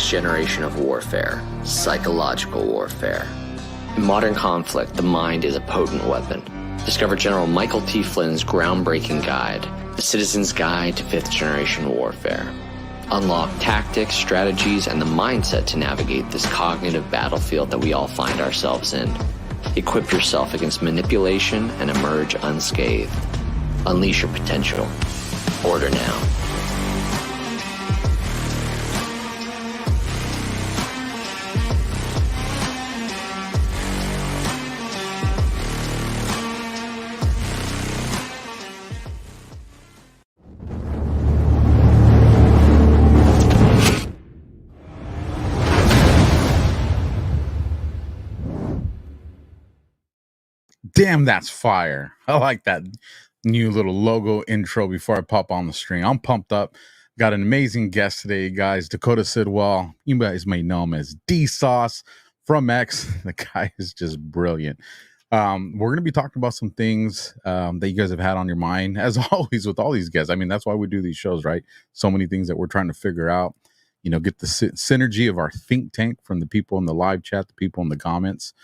next generation of warfare, psychological warfare. In modern conflict, the mind is a potent weapon. Discover General Michael T. Flynn's groundbreaking guide, The Citizen's Guide to Fifth Generation Warfare. Unlock tactics, strategies, and the mindset to navigate this cognitive battlefield that we all find ourselves in. Equip yourself against manipulation and emerge unscathed. Unleash your potential. Order now. Damn, that's fire. I like that new little logo intro before I pop on the stream. I'm pumped up. Got an amazing guest today, guys. Dakota Sidwell. You guys may know him as D-Sauce from X. The guy is just brilliant. We're going to be talking about some things that you guys have had on your mind, as always with all these guests. I mean, that's why we do these shows, right? So many things that we're trying to figure out. You know, get the synergy of our think tank from the people in the live chat, the people in the comments.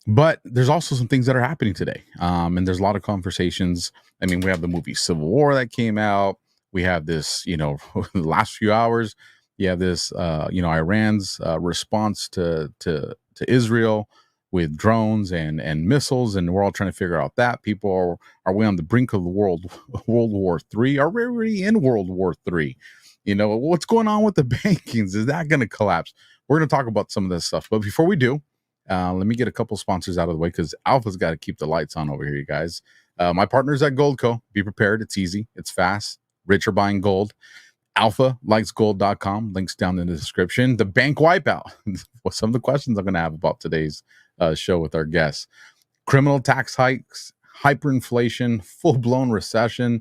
But there's also some things that are happening today. And there's a lot of conversations. I mean, we have the movie Civil War that came out. We have this, you know, the last few hours, you have this, you know, Iran's response to Israel with drones and missiles. And we're all trying to figure out that. People are we on the brink of the World War III? Are we already in World War III? You know, what's going on with the bankings? Is that going to collapse? We're going to talk about some of this stuff. But before we do, let me get a couple sponsors out of the way because Alpha's got to keep the lights on over here, you guys. My partners at Goldco. Be prepared. It's easy. It's fast. Rich are buying gold. AlphaLikesGold.com. Links down in the description. The bank wipeout. Some of the questions I'm going to have about today's show with our guests. Criminal tax hikes, hyperinflation, full-blown recession.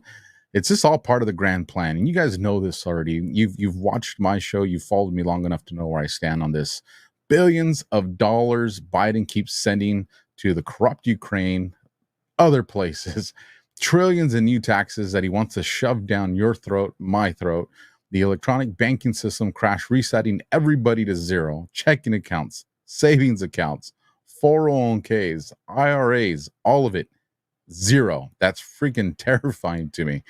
It's just all part of the grand plan. And you guys know this already. You've watched my show. You've followed me long enough to know where I stand on this. Billions of dollars Biden keeps sending to the corrupt Ukraine, other places, trillions in new taxes that he wants to shove down your throat, my throat, the electronic banking system crash, resetting everybody to zero, checking accounts, savings accounts, 401ks, IRAs, all of it, zero. That's freaking terrifying to me.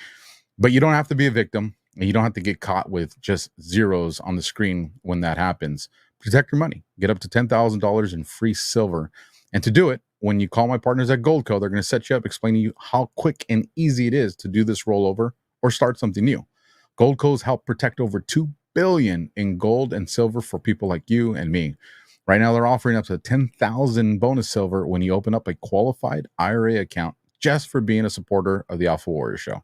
But you don't have to be a victim, and you don't have to get caught with just zeros on the screen when that happens. Protect your money. Get up to $10,000 in free silver. And to do it, when you call my partners at Goldco, they're going to set you up, explaining to you how quick and easy it is to do this rollover or start something new. Goldco's help protect over $2 billion in gold and silver for people like you and me. Right now, they're offering up to 10,000 bonus silver when you open up a qualified IRA account just for being a supporter of the AlphaWarrior Show.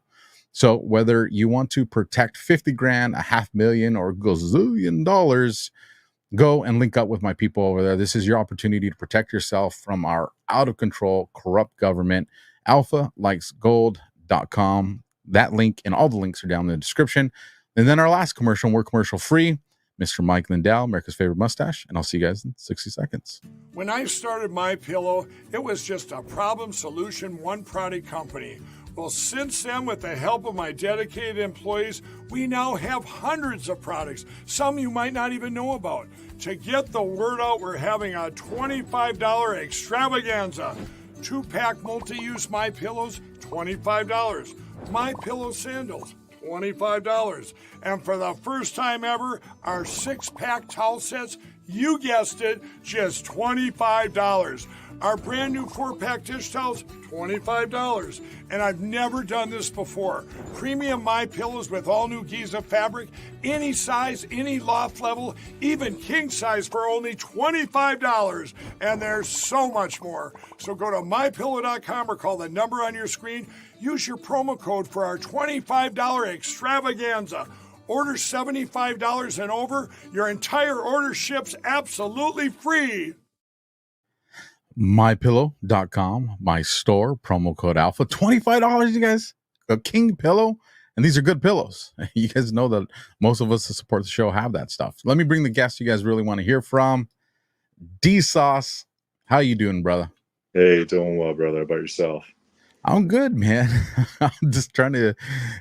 So whether you want to protect 50 grand, $500,000, or gazillion dollars, go and link up with my people over there. This is your opportunity to protect yourself from our out-of-control, corrupt government. AlphaLikesGold.com. That link and all the links are down in the description. And then our last commercial, and we're commercial-free, Mr. Mike Lindell, America's favorite mustache. And I'll see you guys in 60 seconds. When I started MyPillow, it was just a problem solution, one product company. Well, since then, with the help of my dedicated employees, we now have hundreds of products, some you might not even know about. To get the word out, we're having a $25 extravaganza. 2-pack multi-use MyPillows, $25. MyPillow sandals, $25. And for the first time ever, our 6-pack towel sets, you guessed it, just $25. Our brand new 4-pack dish towels, $25. And I've never done this before. Premium MyPillows with all new Giza fabric, any size, any loft level, even king size for only $25. And there's so much more. So go to MyPillow.com or call the number on your screen. Use your promo code for our $25 extravaganza. Order $75 and over. Your entire order ships absolutely free. MyPillow.com, my store, promo code Alpha, $25, you guys. A king pillow, and these are good pillows. You guys know that most of us that support the show have that stuff. Let me bring the guests you guys really want to hear from. D-Sauce, how you doing, brother? Hey, doing well, brother. How about yourself? I'm good, man. I'm just trying to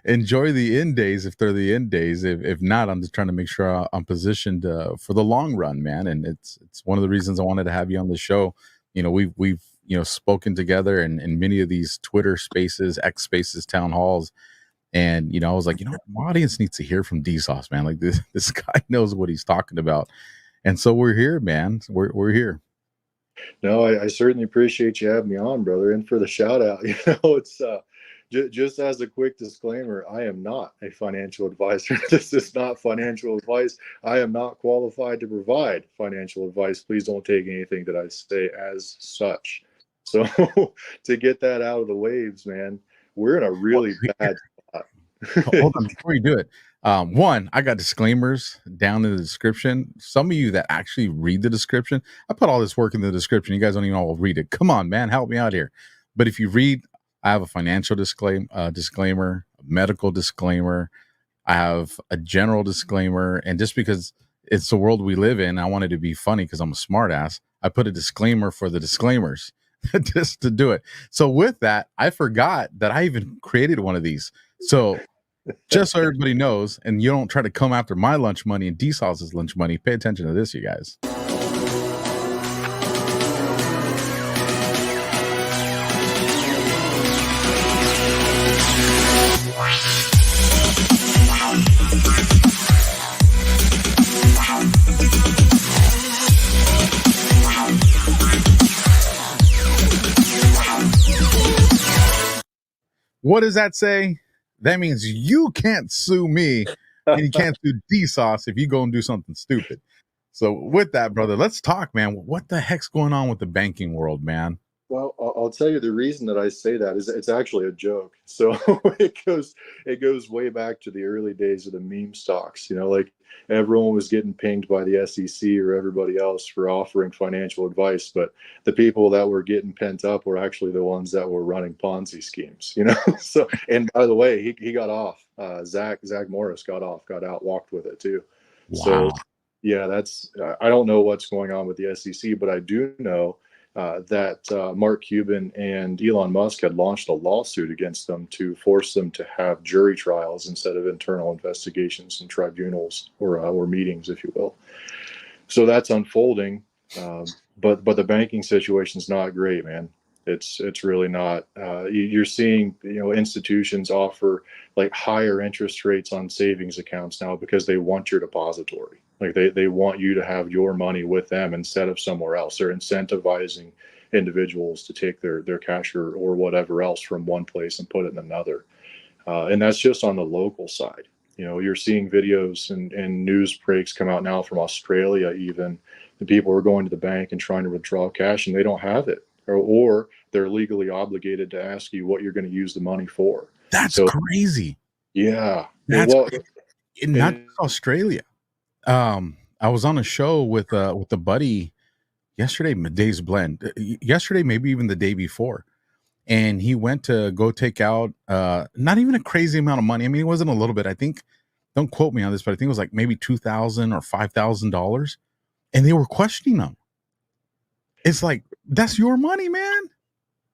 enjoy the end days if they're the end days. If not, I'm just trying to make sure I'm positioned for the long run, man. And it's one of the reasons I wanted to have you on the show. We've spoken together in many of these Twitter Spaces, X Spaces, town halls, and I was like, my audience needs to hear from D Sauce, man. Like this guy knows what he's talking about, and so we're here, man. We're here. No, I certainly appreciate you having me on, brother. And for the shout out, it's just as a quick disclaimer, I am not a financial advisor. This is not financial advice. I am not qualified to provide financial advice. Please don't take anything that I say as such. So to get that out of the waves, man, we're in a really bad spot. Hold on, before you do it. One, I got disclaimers down in the description. Some of you that actually read the description, I put all this work in the description. You guys don't even all read it. Come on, man, help me out here. But if you read, I have a financial disclaimer, a medical disclaimer. I have a general disclaimer. And just because it's the world we live in, I wanted to be funny because I'm a smart ass. I put a disclaimer for the disclaimers just to do it. So with that, I forgot that I even created one of these. So just so everybody knows, and you don't try to come after my lunch money and D-Sauce's lunch money, pay attention to this, you guys. What does that say? That means you can't sue me and you can't sue D-Sauce if you go and do something stupid. So with that, brother, let's talk, man. What the heck's going on with the banking world, man? Well, I'll tell you the reason that I say that is it's actually a joke. So it goes way back to the early days of the meme stocks. Like everyone was getting pinged by the SEC or everybody else for offering financial advice, but the people that were getting pent up were actually the ones that were running Ponzi schemes. So, and by the way, he got off. Zach Morris got out, walked with it too. Wow. So yeah, I don't know what's going on with the SEC, but I do know that Mark Cuban and Elon Musk had launched a lawsuit against them to force them to have jury trials instead of internal investigations and tribunals or meetings, if you will. So that's unfolding, but the banking situation is not great, man. It's really not. You're seeing institutions offer like higher interest rates on savings accounts now because they want your depository. Like they want you to have your money with them instead of somewhere else. They're incentivizing individuals to take their cash or whatever else from one place and put it in another. And that's just on the local side. You're seeing videos and news breaks come out now from Australia, even the people are going to the bank and trying to withdraw cash and they don't have it. Or they're legally obligated to ask you what you're going to use the money for. That's crazy. Yeah. That's not just Australia. I was on a show with a buddy yesterday, Days Blend. Yesterday, maybe even the day before. And he went to go take out not even a crazy amount of money. I mean, it wasn't a little bit. I think, don't quote me on this, but I think it was like maybe $2,000 or $5,000. And they were questioning him. It's like, that's your money, man.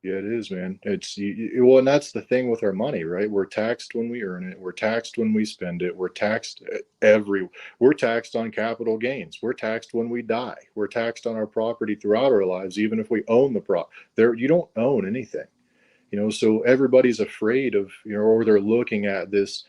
Yeah, it is, man. And that's the thing with our money, right? We're taxed when we earn it. We're taxed when we spend it. We're taxed we're taxed on capital gains. We're taxed when we die. We're taxed on our property throughout our lives, even if we own the you don't own anything, so everybody's afraid of, or they're looking at this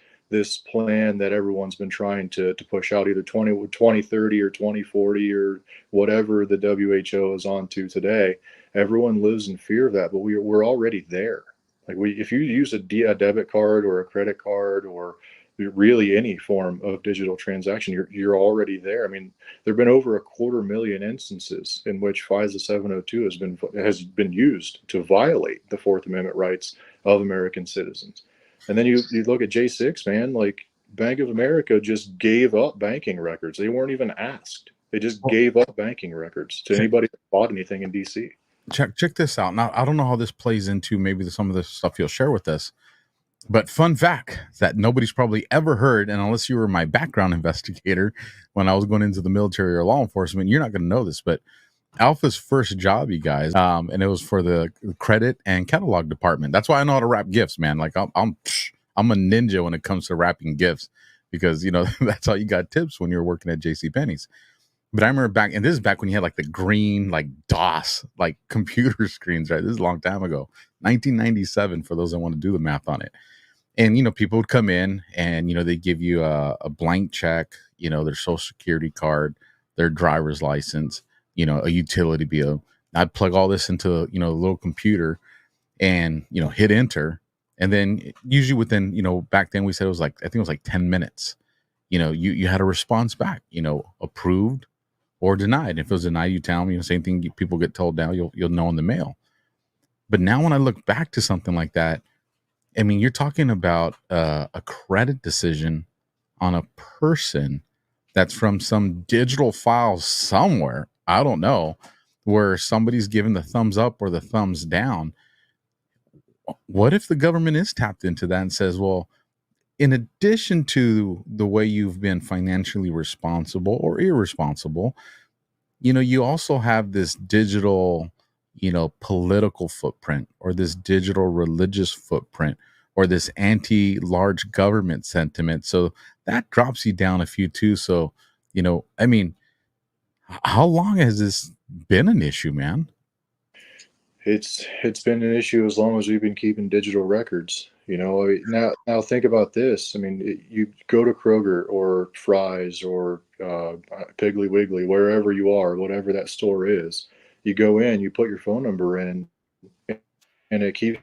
plan that everyone's been trying to push out, either 2030 or 2040 or whatever the WHO is on to today. Everyone lives in fear of that, but we're already there. Like if you use a debit card or a credit card or really any form of digital transaction, you're already there. I mean, there've been over 250,000 instances in which FISA 702 has been used to violate the Fourth Amendment rights of American citizens. And then you look at J6, man, like Bank of America just gave up banking records. They weren't even asked. They just gave up banking records to anybody that bought anything in DC. Check this out. Now, I don't know how this plays into maybe some of the stuff you'll share with us, but fun fact that nobody's probably ever heard, and unless you were my background investigator when I was going into the military or law enforcement, you're not going to know this, but Alpha's first job, you guys, and it was for the credit and catalog department. That's why I know how to wrap gifts, man. Like I'm a ninja when it comes to wrapping gifts, because that's how you got tips when you were working at JCPenney's. But I remember back, and this is back when you had like the green, like DOS, like computer screens, right? This is a long time ago, 1997, for those that want to do the math on it. And, people would come in and, they give you a blank check, their social security card, their driver's license, a utility bill. I'd plug all this into, a little computer and, hit enter. And then usually within, back then we said it was like, I think it was like 10 minutes, you had a response back, approved or denied. If it was denied, you tell them, same thing people get told now, you'll know in the mail. But now when I look back to something like that, I mean, you're talking about a credit decision on a person that's from some digital file somewhere, I don't know, where somebody's giving the thumbs up or the thumbs down. What if the government is tapped into that and says, well, in addition to the way you've been financially responsible or irresponsible, you also have this digital, political footprint, or this digital religious footprint, or this anti-large government sentiment. So that drops you down a few too. So, I mean, how long has this been an issue, man? It's been an issue as long as we've been keeping digital records. Now think about this. I mean, you go to Kroger or Fry's or Piggly Wiggly, wherever you are, whatever that store is. You go in, you put your phone number in, and it keeps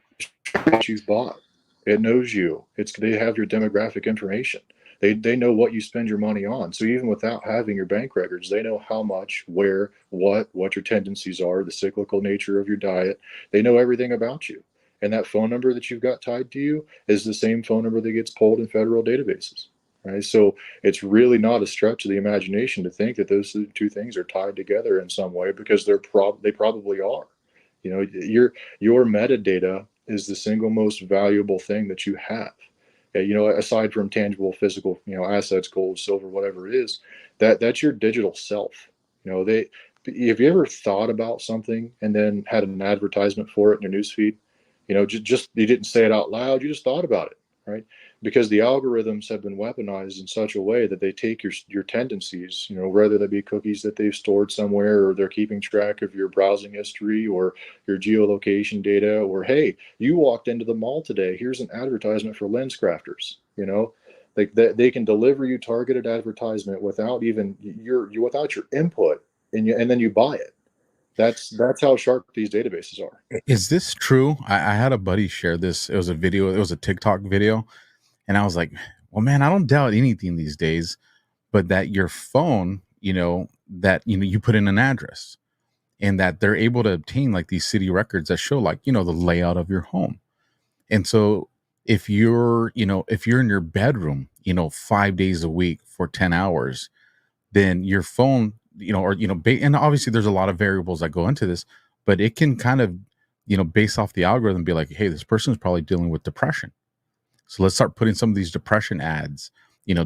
what you've bought. It knows you. They have your demographic information. They know what you spend your money on. So even without having your bank records, they know how much, where, what your tendencies are, the cyclical nature of your diet. They know everything about you. And that phone number that you've got tied to you is the same phone number that gets pulled in federal databases. Right? So it's really not a stretch of the imagination to think that those two things are tied together in some way, because they probably are. Your metadata is the single most valuable thing that you have. Aside from tangible physical, assets, gold, silver, whatever it is, that's your digital self. Have you ever thought about something and then had an advertisement for it in your newsfeed? Just you didn't say it out loud, you just thought about it, right? Because the algorithms have been weaponized in such a way that they take your tendencies, whether they be cookies that they've stored somewhere, or they're keeping track of your browsing history or your geolocation data, or, hey, you walked into the mall today, here's an advertisement for lens crafters. Like they can deliver you targeted advertisement without even without your input, and then you buy it. That's how sharp these databases are. Is this true? I had a buddy share this. It was a TikTok video. And I was like, well, man, I don't doubt anything these days, but that your phone, that, you put in an address, and that they're able to obtain like these city records that show like, the layout of your home. And so if you're in your bedroom, 5 days a week for 10 hours, then your phone, and obviously there's a lot of variables that go into this, but it can kind of, base off the algorithm, be like, hey, this person's probably dealing with depression. So let's start putting some of these depression ads,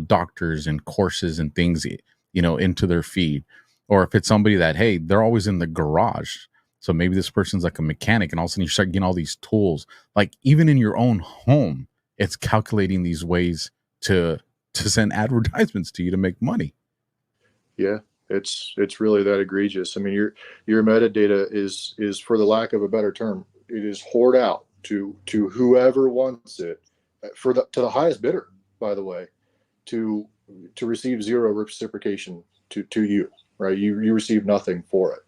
doctors and courses and things, into their feed. Or if it's somebody that, hey, they're always in the garage. So maybe this person's like a mechanic, and all of a sudden you start getting all these tools. Like even in your own home, it's calculating these ways to send advertisements to you to make money. Yeah, it's really that egregious. I mean, your metadata is, for the lack of a better term, it is hoarded out to whoever wants it, to the highest bidder, by the way, to receive zero reciprocation to you, right? You receive nothing for it.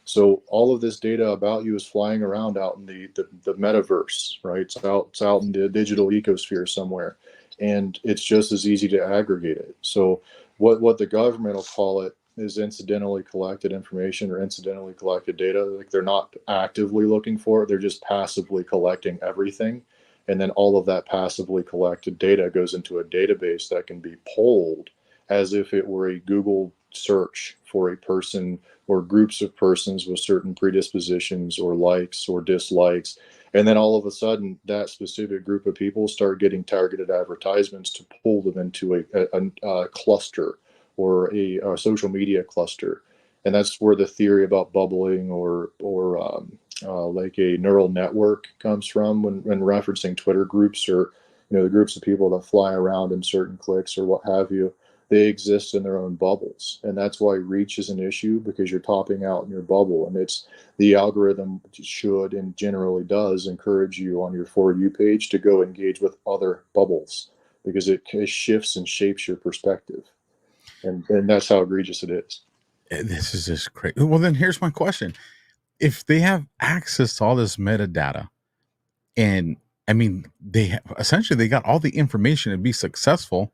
So all of this data about you is flying around out in the metaverse, right? It's out in the digital ecosphere somewhere, and it's just as easy to aggregate it. So what the government will call it is incidentally collected information or incidentally collected data. Like they're not actively looking for it, they're just passively collecting everything. And then all of that passively collected data goes into a database that can be polled as if it were a Google search for a person or groups of persons with certain predispositions or likes or dislikes. And then all of a sudden, that specific group of people start getting targeted advertisements to pull them into a cluster or a social media cluster. And that's where the theory about bubbling or like a neural network comes from when referencing Twitter groups, or the groups of people that fly around in certain cliques or what have you. They exist in their own bubbles, and that's why reach is an issue, because you're topping out in your bubble, and it's the algorithm should and generally does encourage you on your For You page to go engage with other bubbles, because it shifts and shapes your perspective, and that's how egregious it is. This is just crazy. Well, then here's my question: if they have access to all this metadata, and I mean, essentially they got all the information to be successful,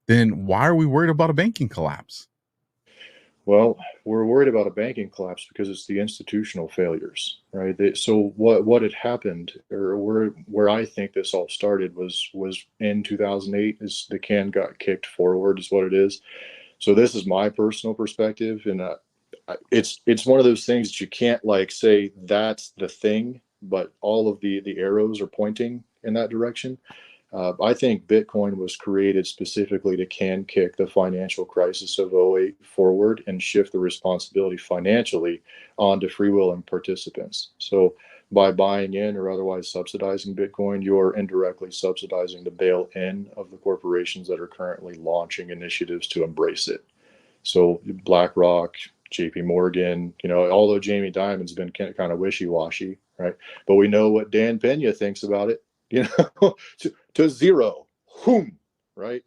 then why are we worried about a banking collapse? Well, we're worried about a banking collapse because it's the institutional failures, right? So what had happened, or where I think this all started was in 2008, is the can got kicked forward, is what it is. So this is my personal perspective, and it's one of those things that you can't like say that's the thing, but all of the arrows are pointing in that direction. I think Bitcoin was created specifically to can kick the financial crisis of '08 forward and shift the responsibility financially onto free-willing participants. So by buying in or otherwise subsidizing Bitcoin, you're indirectly subsidizing the bail-in of the corporations that are currently launching initiatives to embrace it. So BlackRock, JP Morgan, although Jamie Dimon's been kind of wishy-washy, right? But we know what Dan Pena thinks about it, to zero, right?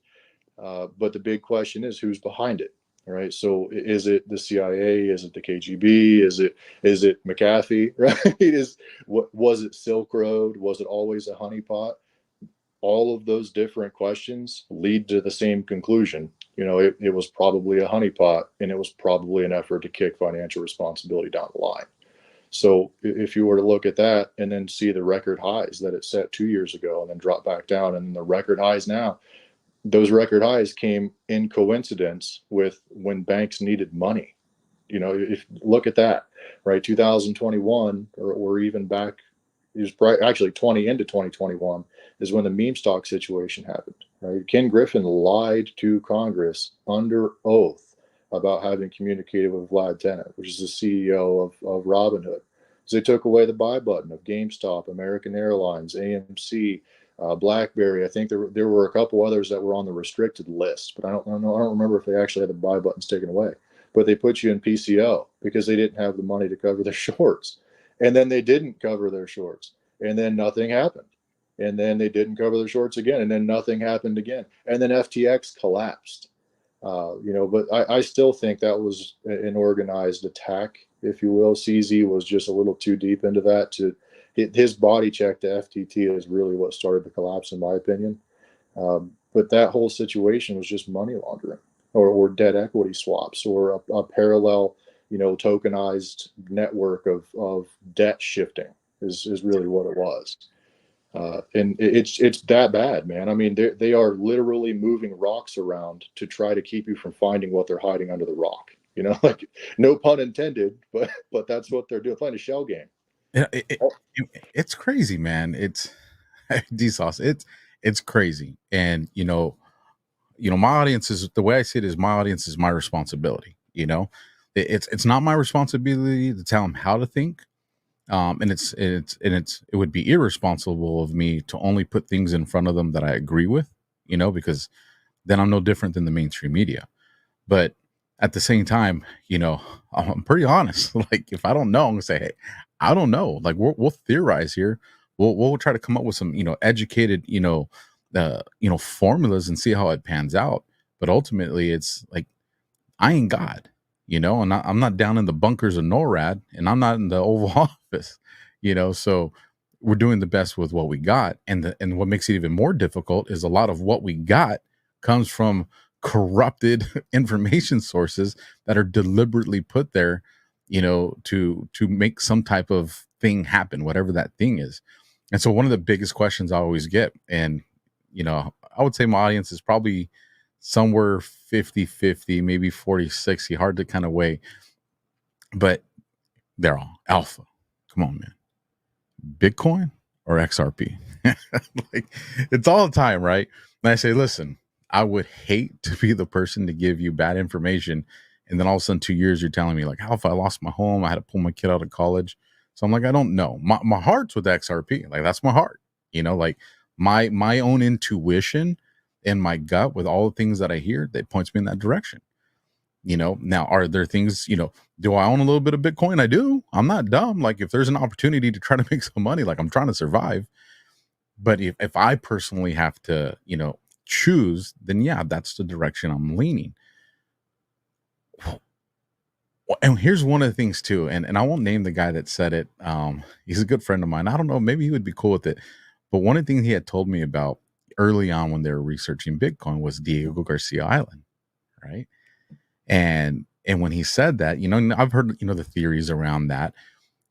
But the big question is who's behind it, right? So is it the CIA? Is it the KGB? Is it McAfee, right? Was it Silk Road? Was it always a honeypot? All of those different questions lead to the same conclusion. It was probably a honeypot, and it was probably an effort to kick financial responsibility down the line. So if you were to look at that and then see the record highs that it set 2 years ago and then drop back down, and the record highs now, those record highs came in coincidence with when banks needed money. If look at that, right? 2021 or even back, it was actually 20 into 2021 is when the meme stock situation happened, right? Ken Griffin lied to Congress under oath about having communicated with Vlad Tenev, which is the CEO of Robinhood. So they took away the buy button of GameStop, American Airlines, AMC, BlackBerry. I think there were a couple others that were on the restricted list, but I don't remember if they actually had the buy buttons taken away. But they put you in PCO because they didn't have the money to cover their shorts. And then they didn't cover their shorts, and then nothing happened. And then they didn't cover their shorts again, and then nothing happened again. And then FTX collapsed. But I still think that was an organized attack, if you will. CZ was just a little too deep into that. His body check to FTT is really what started the collapse, in my opinion. But that whole situation was just money laundering, or debt equity swaps, or a parallel, tokenized network of debt shifting is really what it was. And it's that bad, man. I mean, they are literally moving rocks around to try to keep you from finding what they're hiding under the rock. Like, no pun intended, but that's what they're doing, playing a shell game. It's crazy, man. It's DSauce. It's crazy, and my audience is, the way I see it is, my audience is my responsibility. It's not my responsibility to tell them how to think. And it would be irresponsible of me to only put things in front of them that I agree with, because then I'm no different than the mainstream media. But at the same time, I'm pretty honest. Like, if I don't know, I'm gonna say, hey, I don't know. Like, we'll theorize here. We'll try to come up with some, educated, formulas and see how it pans out. But ultimately, it's like, I ain't God. And I'm not down in the bunkers of NORAD, and I'm not in the Oval Office, so we're doing the best with what we got. And what makes it even more difficult is a lot of what we got comes from corrupted information sources that are deliberately put there, to make some type of thing happen, whatever that thing is. And so one of the biggest questions I always get, and, I would say my audience is probably somewhere 50-50, maybe 40-60, hard to kind of weigh, but they're all alpha. Come on, man. Bitcoin or XRP? Like, it's all the time, right? And I say, listen, I would hate to be the person to give you bad information and And then all of a sudden 2 years, you're telling me like, Alpha, I lost my home. I had to pull my kid out of college. So I'm like, I don't know. My heart's with XRP. Like, that's my heart, like my own intuition and my gut with all the things that I hear, that points me in that direction. Now, are there things, do I own a little bit of Bitcoin? I do. I'm not dumb. Like, if there's an opportunity to try to make some money, like, I'm trying to survive. But if I personally have to, choose, then yeah, that's the direction I'm leaning. And here's one of the things too, and I won't name the guy that said it. He's a good friend of mine. I don't know, maybe he would be cool with it. But one of the things he had told me about early on when they were researching Bitcoin was Diego Garcia Island, right? And when he said that, I've heard, the theories around that.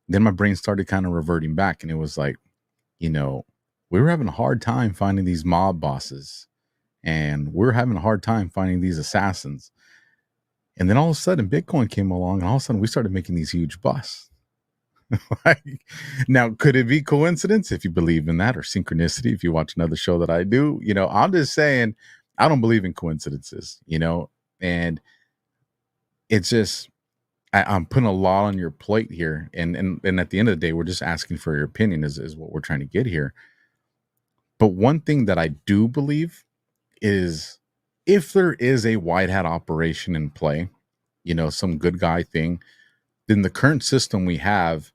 Then my brain started kind of reverting back, and it was like, we were having a hard time finding these mob bosses, and we're having a hard time finding these assassins. And then all of a sudden Bitcoin came along, and all of a sudden we started making these huge busts. Now, could it be coincidence if you believe in that, or synchronicity if you watch another show that I do? I'm just saying, I don't believe in coincidences, and it's just, I'm putting a lot on your plate here. And at the end of the day, we're just asking for your opinion is what we're trying to get here. But one thing that I do believe is, if there is a white hat operation in play, some good guy thing, then the current system we have,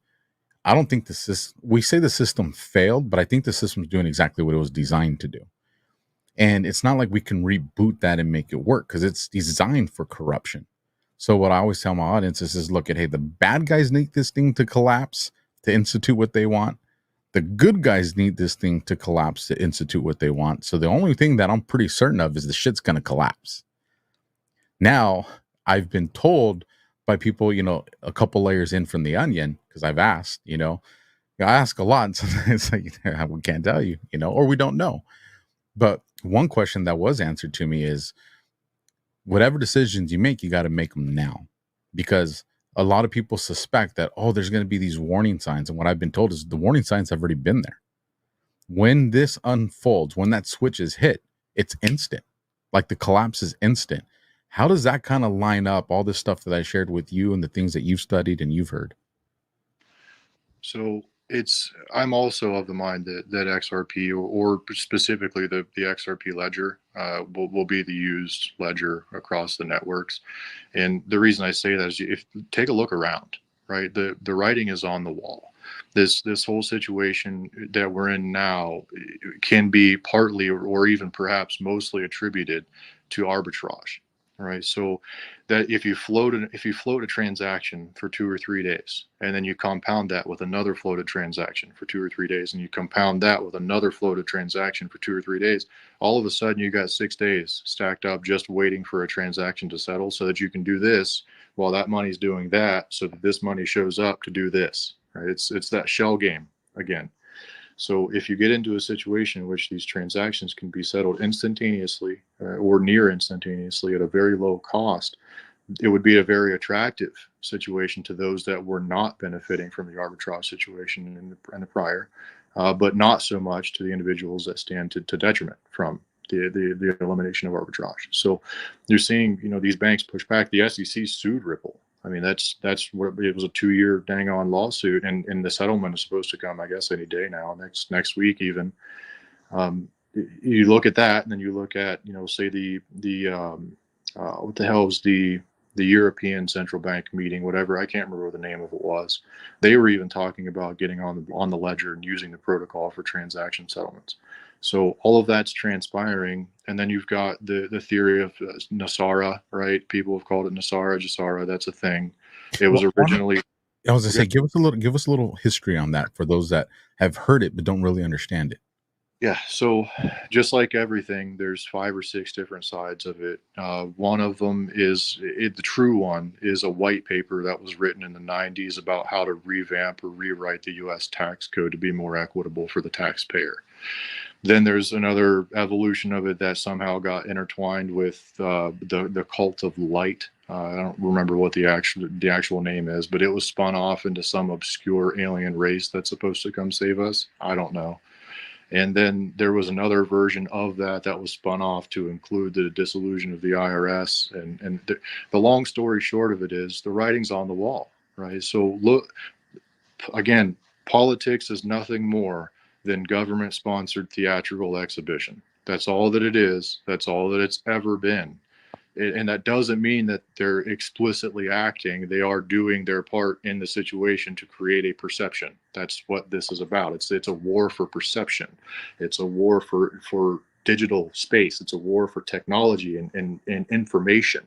I don't think we say the system failed, but I think the system's doing exactly what it was designed to do. And it's not like we can reboot that and make it work, because it's designed for corruption. So what I always tell my audiences is, look at, hey, the bad guys need this thing to collapse to institute what they want. The good guys need this thing to collapse to institute what they want. So the only thing that I'm pretty certain of is the shit's going to collapse. Now, I've been told by people, a couple layers in from the onion, because I've asked, I ask a lot, and sometimes it's like, we can't tell you, or we don't know. But one question that was answered to me is, whatever decisions you make, you got to make them now, because a lot of people suspect that, there's going to be these warning signs. And what I've been told is the warning signs have already been there. When this unfolds, when that switch is hit, it's instant. Like, the collapse is instant. How does that kind of line up, all this stuff that I shared with you and the things that you've studied and you've heard? So I'm also of the mind that XRP, or specifically the XRP ledger, will be the used ledger across the networks. And the reason I say that is, take a look around, right? The writing is on the wall. This whole situation that we're in now can be partly, or even perhaps mostly, attributed to arbitrage. Right. So that if you float a transaction for 2 or 3 days, and then you compound that with another floated transaction for 2 or 3 days, and you compound that with another floated transaction for 2 or 3 days, all of a sudden you got 6 days stacked up just waiting for a transaction to settle, so that you can do this while that money's doing that, so that this money shows up to do this. Right. It's that shell game again. So if you get into a situation in which these transactions can be settled instantaneously, or near instantaneously at a very low cost, it would be a very attractive situation to those that were not benefiting from the arbitrage situation in the prior, but not so much to the individuals that stand to detriment from the elimination of arbitrage. So you're seeing, these banks push back. The SEC sued Ripple. I mean, that's what it was, a 2-year dang on lawsuit, and the settlement is supposed to come, I guess, any day now, next week even. You look at that, and then you look at, say the what the hell was the European Central Bank meeting, whatever, I can't remember what the name of it was. They were even talking about getting on the ledger and using the protocol for transaction settlements. So all of that's transpiring, and then you've got the theory of Nasara, right? People have called it Nasara, Jasara. That's a thing. It was originally. I was gonna say, give us a little history on that for those that have heard it but don't really understand it. Yeah, so just like everything, there's 5 or 6 different sides of it. One of them is, the true one is a white paper that was written in the 90s about how to revamp or rewrite the U.S. tax code to be more equitable for the taxpayer. Then there's another evolution of it that somehow got intertwined with the cult of light. I don't remember what the actual name is, but it was spun off into some obscure alien race that's supposed to come save us. I don't know. And then there was another version of that that was spun off to include the dissolution of the IRS. And the long story short of it is the writing's on the wall, right? So look, again, politics is nothing more than government sponsored theatrical exhibition. That's all that it is. That's all that it's ever been. And that doesn't mean that they're explicitly acting. They are doing their part in the situation to create a perception. That's what this is about. It's a war for perception. It's a war for digital space. It's a war for technology and information.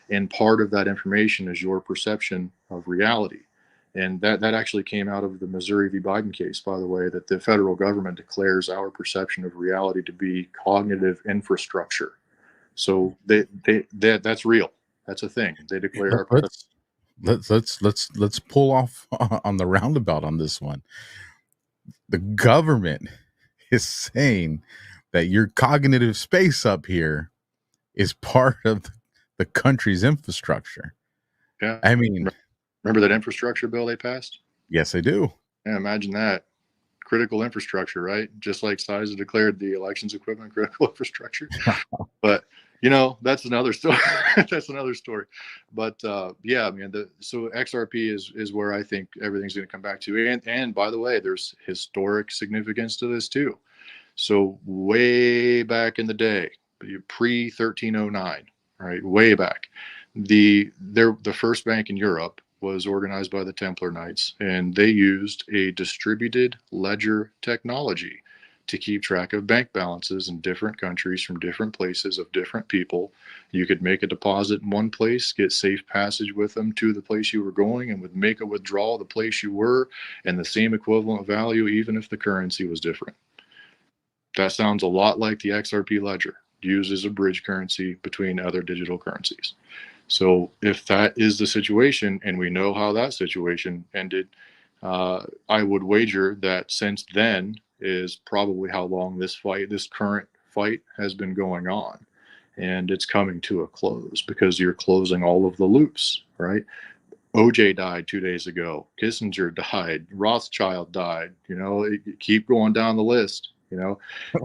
And part of that information is your perception of reality. And that actually came out of the Missouri v. Biden case, by the way, that the federal government declares our perception of reality to be cognitive infrastructure. So that's real. That's a thing. They declare our Let's pull off on the roundabout on this one. The government is saying that your cognitive space up here is part of the country's infrastructure. Yeah. I mean, remember that infrastructure bill they passed? Yes, I do. Yeah, imagine that. Critical infrastructure, right? Just like CISA declared the elections equipment critical infrastructure. But that's another story. That's another story. But yeah, man. So XRP is where I think everything's going to come back to. And by the way, there's historic significance to this too. So way back in the day, pre 1309, right? Way back, the first bank in Europe was organized by the Templar Knights, and they used a distributed ledger technology to keep track of bank balances in different countries from different places of different people. You could make a deposit in one place, get safe passage with them to the place you were going, and would make a withdrawal the place you were, and the same equivalent value, even if the currency was different. That sounds a lot like the XRP ledger, used as a bridge currency between other digital currencies. So if that is the situation, and we know how that situation ended, I would wager that since then is probably how long this current fight has been going on. And it's coming to a close because you're closing all of the loops, right? OJ died 2 days ago. Kissinger died. Rothschild died. Keep going down the list. And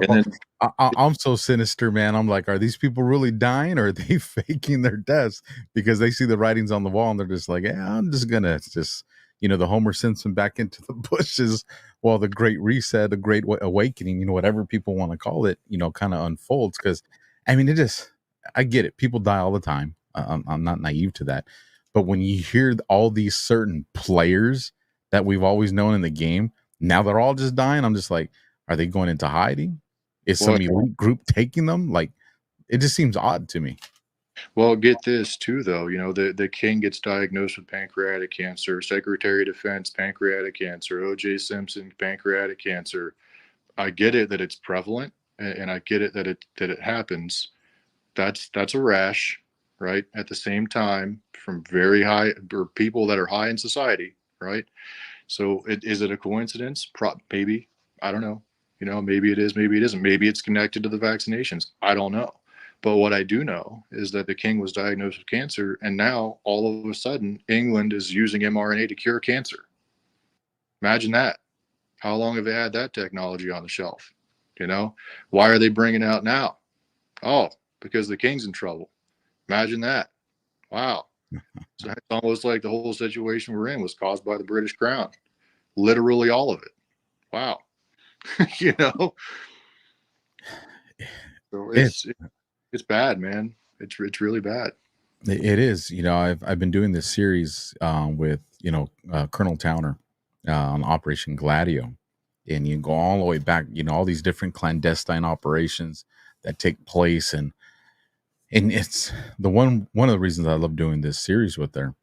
then I'm so sinister, man. I'm like, are these people really dying, or are they faking their deaths because they see the writings on the wall and they're just like, yeah, I'm just gonna the Homer Simpson back into the bushes while the Great Reset, the Great Awakening, whatever people want to call it, kind of unfolds. Because I mean, I get it. People die all the time. I'm not naive to that. But when you hear all these certain players that we've always known in the game, now they're all just dying. I'm just like, are they going into hiding? Is some elite group taking them? Like, it just seems odd to me. Well, get this too, though. The king gets diagnosed with pancreatic cancer. Secretary of Defense, pancreatic cancer. O.J. Simpson, pancreatic cancer. I get it that it's prevalent, and I get it that it happens. That's a rash, right? At the same time, from very high or people that are high in society, right? So, is it a coincidence? Maybe. I don't know. Maybe it is, maybe it isn't. Maybe it's connected to the vaccinations. I don't know. But what I do know is that the king was diagnosed with cancer, and now all of a sudden England is using mRNA to cure cancer. Imagine that. How long have they had that technology on the shelf? Why are they bringing it out now? Oh, because the king's in trouble. Imagine that. Wow. So it's almost like the whole situation we're in was caused by the British Crown. Literally all of it. Wow. So it's bad, man. It's really bad. It is. I've been doing this series with Colonel Towner on Operation Gladio, and you go all the way back. All these different clandestine operations that take place, and it's one of the reasons I love doing this series with her.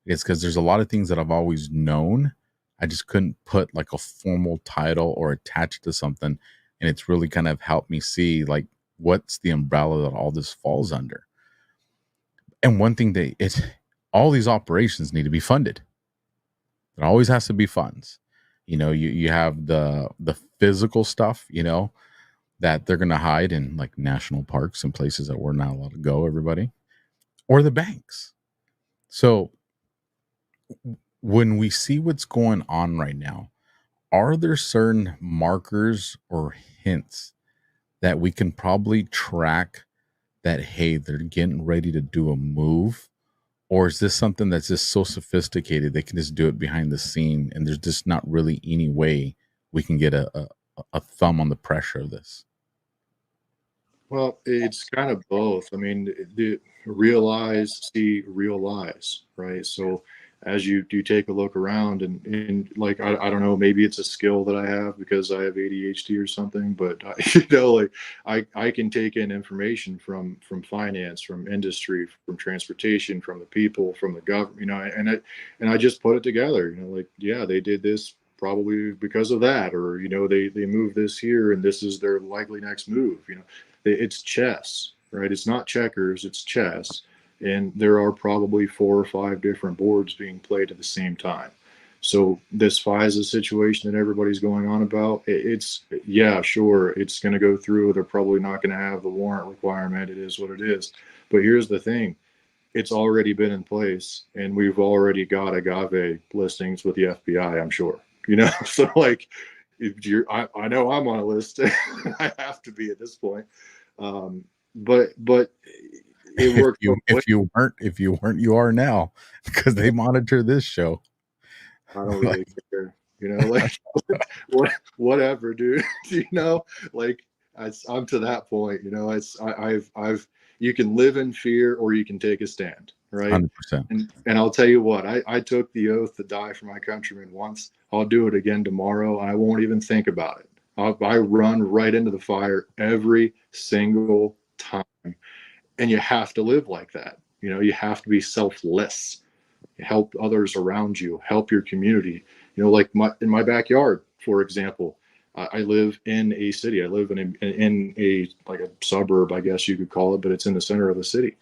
It's because there's a lot of things that I've always known. I just couldn't put like a formal title or attach to something. And it's really kind of helped me see like what's the umbrella that all this falls under. And one thing all these operations need to be funded. There always has to be funds. You have the physical stuff, that they're going to hide in like national parks and places that we're not allowed to go, everybody, or the banks. So when we see what's going on right now, are there certain markers or hints that we can probably track that, hey, they're getting ready to do a move? Or is this something that's just so sophisticated they can just do it behind the scene, and there's just not really any way we can get a thumb on the pressure of this? Well, it's kind of both. I mean, the realize, see, realize, right? So as you take a look around and like, I don't know, maybe it's a skill that I have because I have ADHD or something, but like I can take in information from finance, from industry, from transportation, from the people, from the government, and I just put it together, like, yeah, they did this probably because of that, or, they moved this here and this is their likely next move, it's chess, right? It's not checkers, it's chess. And there are probably 4 or 5 different boards being played at the same time. So this FISA situation that everybody's going on about, it's, yeah, sure, it's going to go through. They're probably not going to have the warrant requirement. It is what it is. But here's the thing. It's already been in place, and we've already got agave listings with the FBI, I'm sure. So like, if I know I'm on a list. I have to be at this point. But it worked. If you weren't, you are now, because they monitor this show. I don't really care, like whatever, dude. Like I'm to that point. I've you can live in fear or you can take a stand, right? 100%. And I'll tell you what, I took the oath to die for my countrymen once. I'll do it again tomorrow. I won't even think about it. I run right into the fire every single time. And you have to live like that. You have to be selfless. Help others around you, help your community. Like in my backyard, for example, I live in a city. I live in a like a suburb, I guess you could call it, but it's in the center of the city.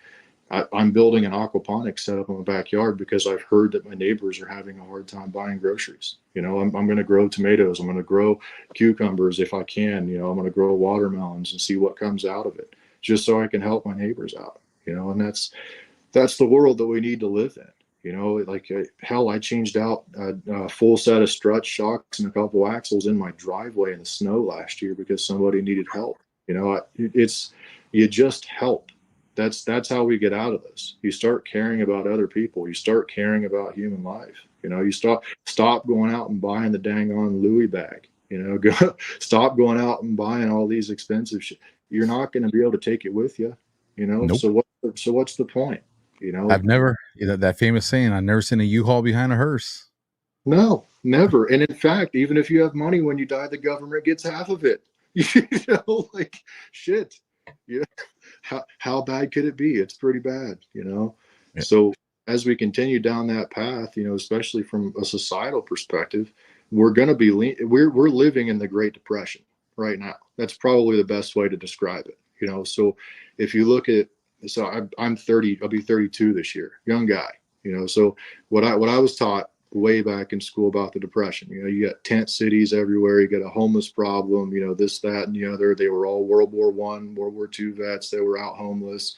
I'm building an aquaponics setup in my backyard because I've heard that my neighbors are having a hard time buying groceries. I'm going to grow tomatoes. I'm going to grow cucumbers if I can. I'm going to grow watermelons and see what comes out of it, just so I can help my neighbors out. And that's the world that we need to live in. Like hell, I changed out a full set of strut shocks and a couple axles in my driveway in the snow last year because somebody needed help. You just help. That's how we get out of this. You start caring about other people. You start caring about human life. You stop going out and buying the dang on Louis bag. Stop going out and buying all these expensive shit. You're not going to be able to take it with you. Nope. So what's the point? I've never, that famous saying, I've never seen a U-Haul behind a hearse. No, never. And in fact, even if you have money when you die, the government gets half of it. Like shit. Yeah. How bad could it be? It's pretty bad, Yeah. So as we continue down that path, especially from a societal perspective, we're going to be we're living in the Great Depression right now. That's probably the best way to describe it. So if you look at, I'm 30, I'll be 32 this year, young guy, so what I was taught way back in school about the Depression, you got tent cities everywhere, you got a homeless problem, this, that, and the other. They were all World War I, World War II vets. They were out homeless.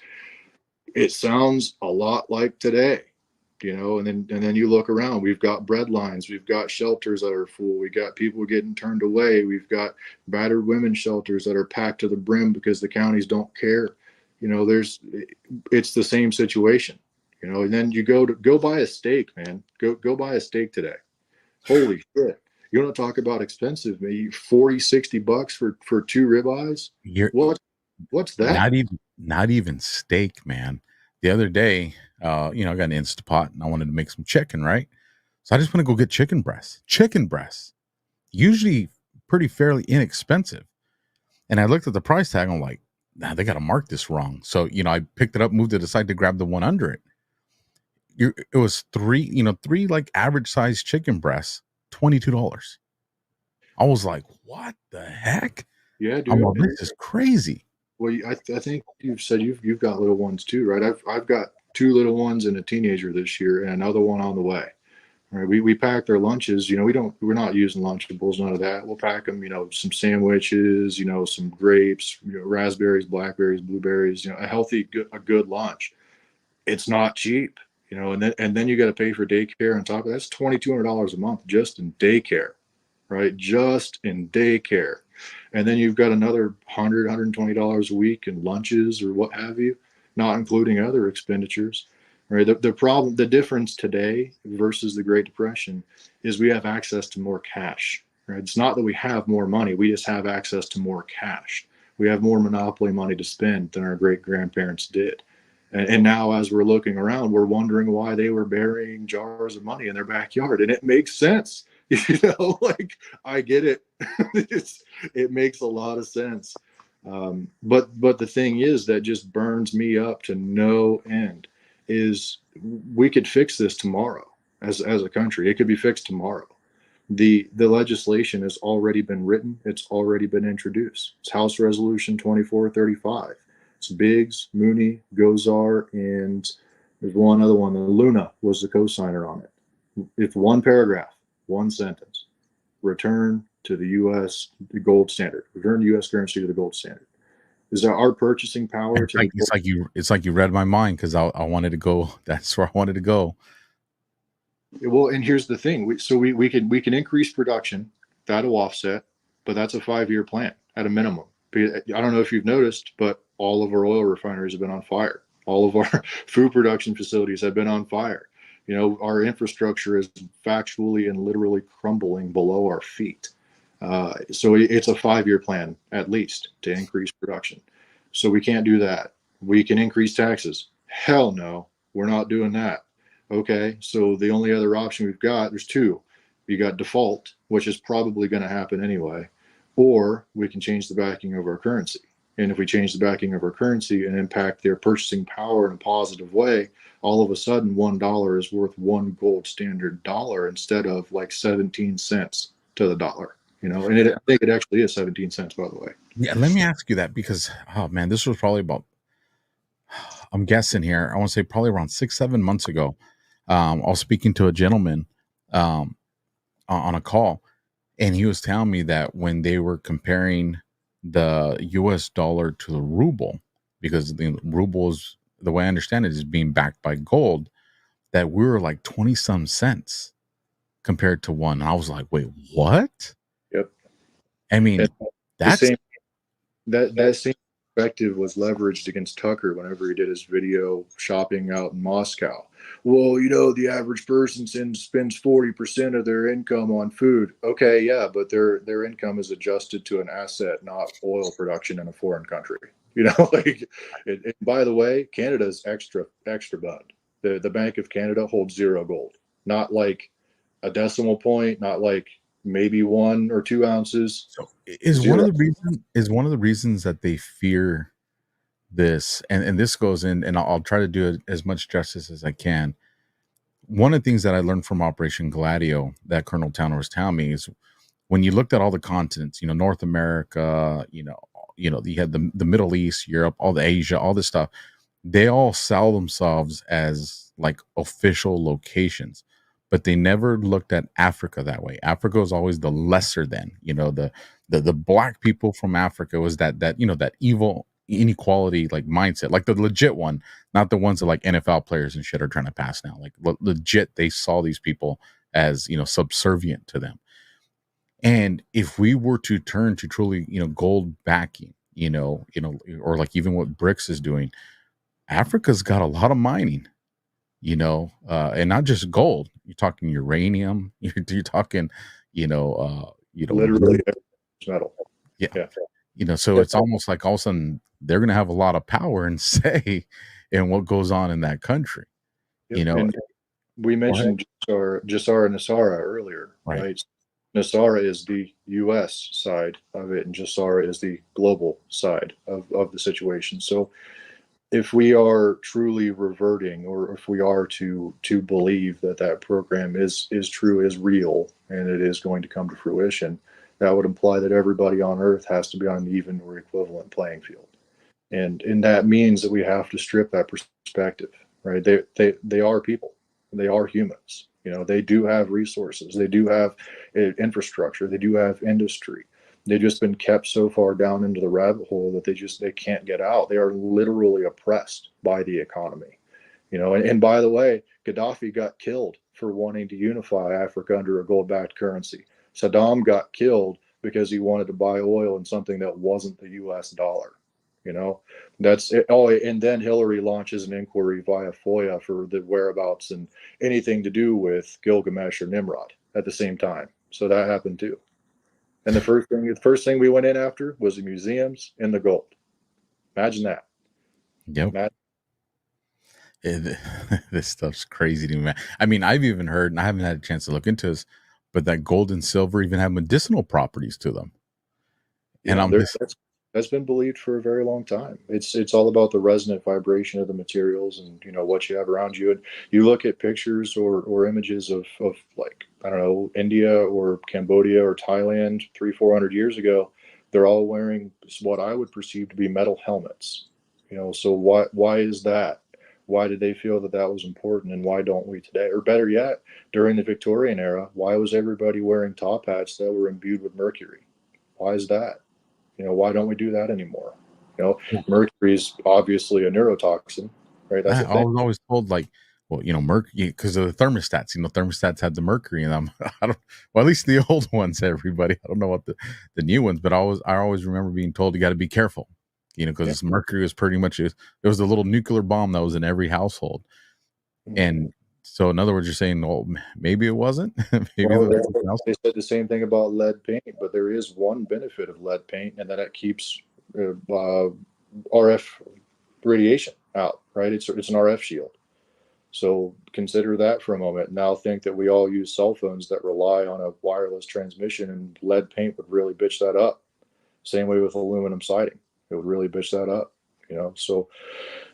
It sounds a lot like today, and then you look around, we've got bread lines, we've got shelters that are full, we got people getting turned away, we've got battered women's shelters that are packed to the brim because the counties don't care. It's the same situation, and then you go buy a steak, man, go buy a steak today. Holy shit. You want to talk about expensive, maybe $40-$60 for 2 ribeyes? What's that? Not even steak, man. The other day, I got an Instapot and I wanted to make some chicken, right? So I just want to go get chicken breasts, usually pretty fairly inexpensive. And I looked at the price tag. I'm like, nah, they got to mark this wrong. So, I picked it up, moved it aside to grab the one under it. It was three like average size chicken breasts, $22. I was like, what the heck? Yeah, dude. This is crazy. Well, I think you've said you've got little ones too, right? I've got 2 little ones and a teenager this year, and another one on the way. All right, we pack their lunches. We're not using Lunchables, none of that. We'll pack them, some sandwiches, some grapes, raspberries, blackberries, blueberries, a healthy, a good lunch. It's not cheap, and then you got to pay for daycare on top of that. That's $2,200 a month just in daycare, right? Just in daycare. And then you've got another $120 a week in lunches or what have you, not including other expenditures. Right. The difference today versus the Great Depression is we have access to more cash. Right. It's not that we have more money. We just have access to more cash. We have more monopoly money to spend than our great grandparents did. And now as we're looking around, we're wondering why they were burying jars of money in their backyard. And it makes sense. Like, I get it. It makes a lot of sense. But the thing is that just burns me up to no end is we could fix this tomorrow as a country. It could be fixed tomorrow. The legislation has already been written. It's already been introduced. It's House Resolution 2435. It's Biggs, Mooney, Gozar, and there's one other one. Luna was the co-signer on it. It's one paragraph, one sentence. Return to the U.S. the gold standard. Return U.S. currency to the gold standard. Is there our purchasing power? It's like you read my mind, because I wanted to go. That's where I wanted to go. Well, and here's the thing. We can increase production. That'll offset, but that's a 5-year plan at a minimum. I don't know if you've noticed, but all of our oil refineries have been on fire. All of our food production facilities have been on fire. Our infrastructure is factually and literally crumbling below our feet. So it's a 5-year plan, at least, to increase production. So we can't do that. We can increase taxes. Hell no, we're not doing that. Okay, so the only other option we've got, there's two. You got default, which is probably going to happen anyway, or we can change the backing of our currency. And if we change the backing of our currency and impact their purchasing power in a positive way, all of a sudden $1 is worth one gold standard dollar instead of like 17 cents to the dollar. And I think it actually is 17 cents, by the way. Yeah, let me ask you that, because, oh man, this was probably about, I'm guessing here, I want to say probably around 6-7 months ago. I was speaking to a gentleman on a call, and he was telling me that when they were comparing the US dollar to the ruble, because the ruble is, the way I understand it, is being backed by gold, that we were like 20 some cents compared to one. And I was like, wait, what? Yep. I mean, that's that same perspective was leveraged against Tucker whenever he did his video shopping out in Moscow. Well, the average person spends 40% of their income on food. Okay, yeah, but their income is adjusted to an asset, not oil production in a foreign country. And by the way, Canada's extra bud. The Bank of Canada holds 0 gold, not like a decimal point, not like maybe 1 or 2 ounces. So is one of the reasons that they fear this, and this goes in, and I'll try to do it as much justice as I can. One of the things that I learned from Operation Gladio that Colonel Towner was telling me is, when you looked at all the continents, North America, you had the Middle East, Europe, all the Asia, all this stuff, they all sell themselves as like official locations, but they never looked at Africa that way. Africa was always the lesser than, the black people from Africa was that evil inequality like mindset, like the legit one, not the ones that like NFL players and shit are trying to pass now. Like legit, they saw these people as subservient to them. And if we were to turn to truly gold backing, or like even what BRICS is doing, Africa's got a lot of mining, and not just gold. You're talking uranium. You're talking, literally metal. Yeah. So it's almost like all of a sudden they're going to have a lot of power and say in what goes on in that country. And we mentioned Jassara Nassara earlier, right? Nassara is the U.S. side of it, and Jassara is the global side of the situation. So if we are truly reverting, or if we are to believe that program is true, is real, and it is going to come to fruition, that would imply that everybody on Earth has to be on an even or equivalent playing field. And that means that we have to strip that perspective, right? They are people. They are humans. They do have resources. They do have infrastructure. They do have industry. They've just been kept so far down into the rabbit hole that they can't get out. They are literally oppressed by the economy. And by the way, Gaddafi got killed for wanting to unify Africa under a gold-backed currency. Saddam got killed because he wanted to buy oil in something that wasn't the US dollar. You know, that's it. Oh, and then Hillary launches an inquiry via FOIA for the whereabouts and anything to do with Gilgamesh or Nimrod at the same time. So that happened too. And the first thing we went in after was the museums and the gold. Imagine that. Yep. This stuff's crazy to me, man. I mean, I've even heard, and I haven't had a chance to look into this, but that gold and silver even have medicinal properties to them. And that's been believed for a very long time. It's all about the resonant vibration of the materials and, you know, what you have around you. And you look at pictures or images of like, I don't know, India or Cambodia or Thailand 300-400 years ago, they're all wearing what I would perceive to be metal helmets. You know, so why is that? Why did they feel that that was important, and why don't we today? Or better yet, during the Victorian era, why was everybody wearing top hats that were imbued with mercury? Why is that? You know, why don't we do that anymore? You know, mercury is obviously a neurotoxin, right? That's the I thing. was always told, like, well, you know, mercury, because of the thermostats. You know, thermostats had the mercury in them. I don't, well, at least the old ones. Everybody, I don't know what the new ones, but I always remember being told you got to be careful. You know, because mercury was pretty much it was a little nuclear bomb that was in every household. And so, in other words, you're saying, well, maybe it wasn't. Maybe they said the same thing about lead paint, but there is one benefit of lead paint, and that it keeps RF radiation out. Right? It's an RF shield. So consider that for a moment. Now think that we all use cell phones that rely on a wireless transmission, and lead paint would really bitch that up. Same way with aluminum siding. It would really bitch that up, you know. So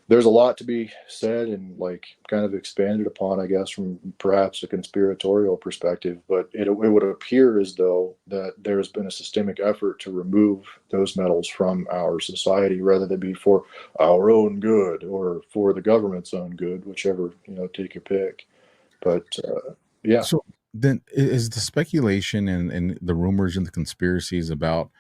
there's a lot to be said and like kind of expanded upon, I guess, from perhaps a conspiratorial perspective. But it would appear as though that there has been a systemic effort to remove those metals from our society, rather than be for our own good or for the government's own good, whichever, you know, take your pick. But yeah. So then, is the speculation and the rumors and the conspiracies about,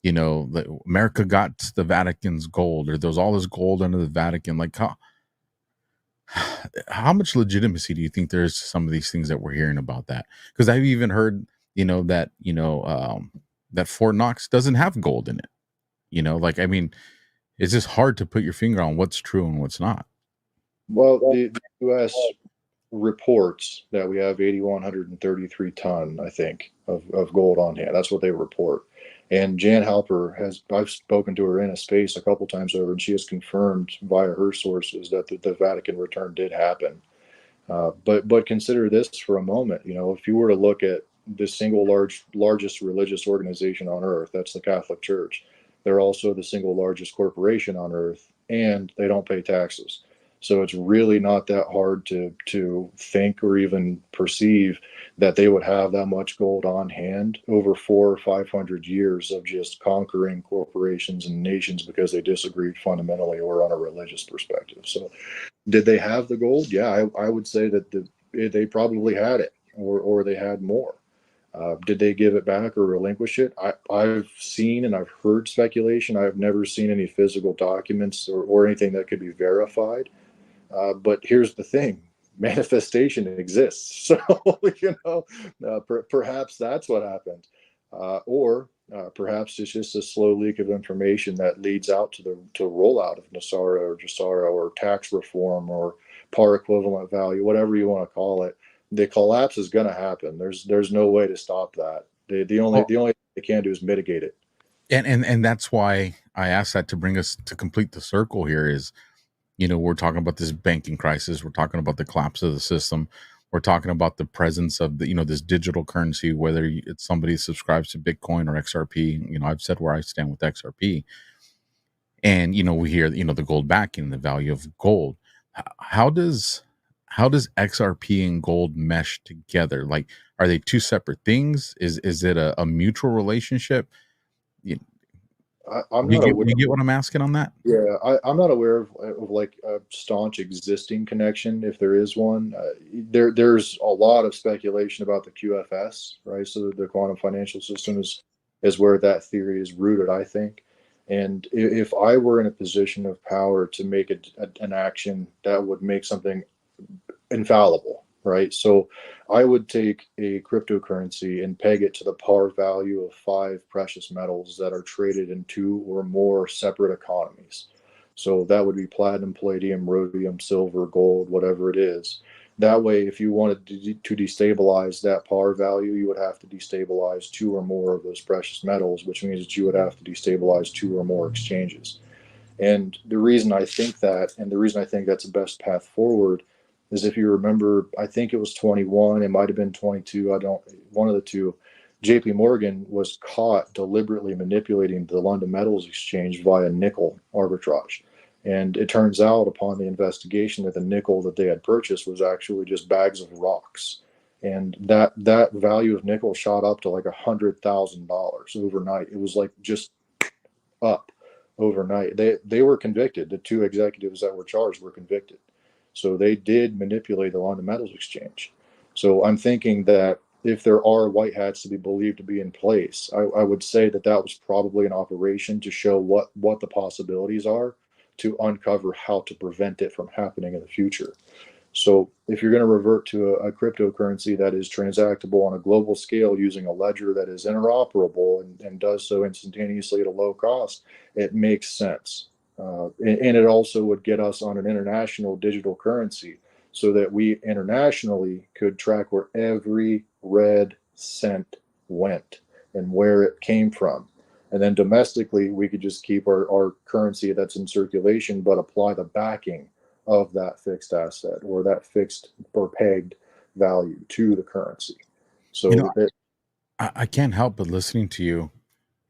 you know, that America got the Vatican's gold, or there's all this gold under the Vatican, like how much legitimacy do you think there is to some of these things that we're hearing about that? Because I've even heard, you know, that, you know, that Fort Knox doesn't have gold in it. You know, like, I mean, it's just hard to put your finger on what's true and what's not. Well, the U.S. reports that we have 8,133 ton, I think, of gold on hand. That's what they report. And Jan Halper I've spoken to her in a space a couple times over, and she has confirmed via her sources that the Vatican return did happen. But consider this for a moment. You know, if you were to look at the single largest religious organization on earth, that's the Catholic Church. They're also the single largest corporation on earth, and they don't pay taxes. So it's really not that hard to think or even perceive that they would have that much gold on hand over 400 or 500 years of just conquering corporations and nations because they disagreed fundamentally or on a religious perspective. So did they have the gold? Yeah, I would say that they probably had it, or they had more. Did they give it back or relinquish it? I've seen and I've heard speculation. I've never seen any physical documents or anything that could be verified. But here's the thing: manifestation exists. So, you know, perhaps that's what happened, or perhaps it's just a slow leak of information that leads out to the rollout of NESARA or JSARA or tax reform or par equivalent value, whatever you want to call it. The collapse is going to happen. There's no way to stop that. The only thing they can do is mitigate it. And that's why I asked that, to bring us to complete the circle here. Is, you know, we're talking about this banking crisis. We're talking about the collapse of the system. We're talking about the presence of the, you know, this digital currency, whether it's somebody subscribes to Bitcoin or XRP. You know, I've said where I stand with XRP. And, you know, we hear, you know, the gold backing, the value of gold. How does XRP and gold mesh together? Like, are they two separate things? Is it a mutual relationship? I'm not aware. You get what I'm asking on that? Yeah, I'm not aware of like a staunch existing connection, if there is one. There's a lot of speculation about the QFS, right? So the quantum financial system is where that theory is rooted, I think. And if I were in a position of power to make an action that would make something infallible, right? So I would take a cryptocurrency and peg it to the par value of 5 precious metals that are traded in 2 or more separate economies. So that would be platinum, palladium, rhodium, silver, gold, whatever it is. That way, if you wanted to destabilize that par value, you would have to destabilize 2 or more of those precious metals, which means that you would have to destabilize 2 or more exchanges. And the reason I think that, and the reason I think that's the best path forward, is if you remember, I think it was 21, it might have been 22, one of the two. JP Morgan was caught deliberately manipulating the London Metals Exchange via nickel arbitrage. And it turns out upon the investigation that the nickel that they had purchased was actually just bags of rocks. And that value of nickel shot up to like $100,000 overnight. It was like just up overnight. They were convicted. The 2 executives that were charged were convicted. So they did manipulate the London Metals Exchange. So I'm thinking that if there are white hats to be believed to be in place, I would say that that was probably an operation to show what the possibilities are, to uncover how to prevent it from happening in the future. So if you're going to revert to a cryptocurrency that is transactable on a global scale using a ledger that is interoperable and does so instantaneously at a low cost, it makes sense. And it also would get us on an international digital currency so that we internationally could track where every red cent went and where it came from. And then domestically, we could just keep our currency that's in circulation, but apply the backing of that fixed asset or that fixed or pegged value to the currency. So I can't help but listening to you,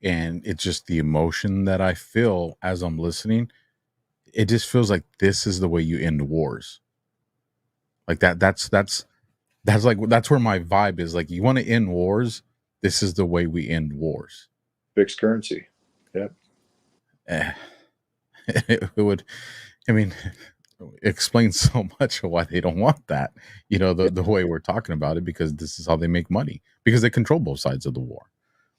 and it's just the emotion that I feel as I'm listening. It just feels like this is the way you end wars. Like that's where my vibe is. Like, you want to end wars, this is the way we end wars. Fixed currency. Yep. It would, I mean, explains so much of why they don't want that, the way we're talking about it, because this is how they make money, because they control both sides of the war.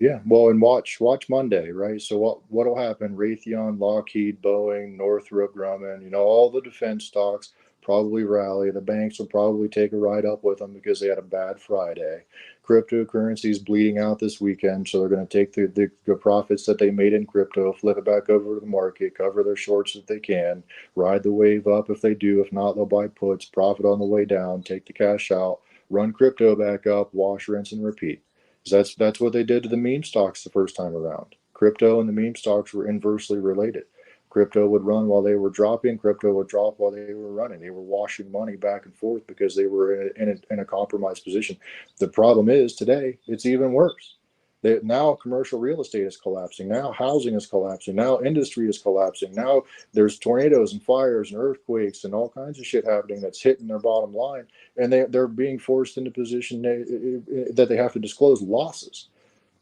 Yeah, well, and watch Monday, right? So what'll happen? Raytheon, Lockheed, Boeing, Northrop Grumman, all the defense stocks probably rally. The banks will probably take a ride up with them because they had a bad Friday. Cryptocurrency is bleeding out this weekend, so they're going to take the profits that they made in crypto, flip it back over to the market, cover their shorts if they can, ride the wave up if they do. If not, they'll buy puts, profit on the way down, take the cash out, run crypto back up, wash, rinse, and repeat. That's what they did to the meme stocks the first time around. Crypto and the meme stocks were inversely related. Crypto would run while they were dropping. Crypto would drop while they were running. They were washing money back and forth because they were in a compromised position. The problem is today it's even worse. Now commercial real estate is collapsing. Now housing is collapsing. Now industry is collapsing. Now there's tornadoes and fires and earthquakes and all kinds of shit happening that's hitting their bottom line. And they're being forced into position that they have to disclose losses.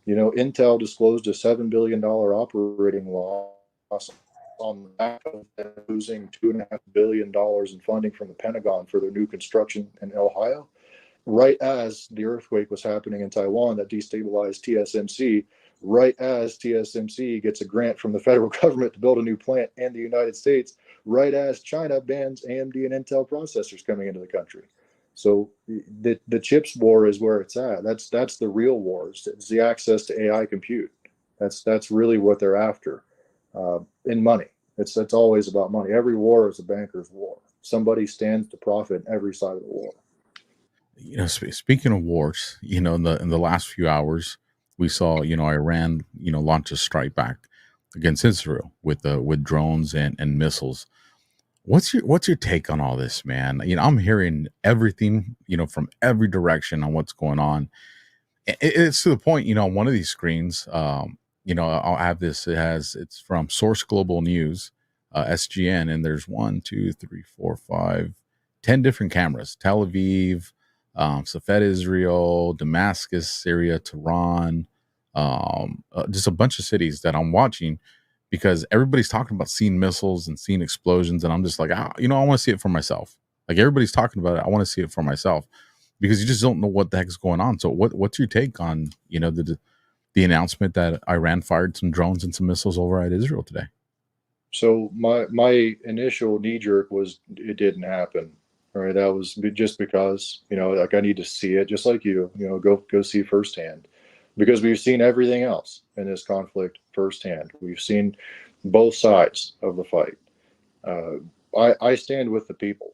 Intel disclosed a $7 billion operating loss on the back of them losing $2.5 billion in funding from the Pentagon for their new construction in Ohio, right as the earthquake was happening in Taiwan that destabilized TSMC, right as TSMC gets a grant from the federal government to build a new plant in the United States, right as China bans AMD and Intel processors coming into the country. So the chips war is where it's at. That's the real war. It's the access to AI compute. That's really what they're after. In money. It's always about money. Every war is a banker's war. Somebody stands to profit in every side of the war. Speaking of wars, in the last few hours, we saw, Iran, launch a strike back against Israel with drones and missiles. What's your take on all this, man? I'm hearing everything, from every direction on what's going on. It's to the point, on one of these screens, I'll have this. It's from Source Global News, SGN, and there's 1, 2, 3, 4, 5, 10 different cameras. Tel Aviv, Safed, Israel, Damascus, Syria, Tehran, just a bunch of cities that I'm watching because everybody's talking about seeing missiles and seeing explosions, and I'm just like, I want to see it for myself. Like, everybody's talking about it, I want to see it for myself because you just don't know what the heck is going on. So, what's your take on the announcement that Iran fired some drones and some missiles over at Israel today? So my initial knee jerk was it didn't happen. All right, that was just because, like I need to see it, just like go see firsthand, because we've seen everything else in this conflict firsthand. We've seen both sides of the fight. I stand with the people,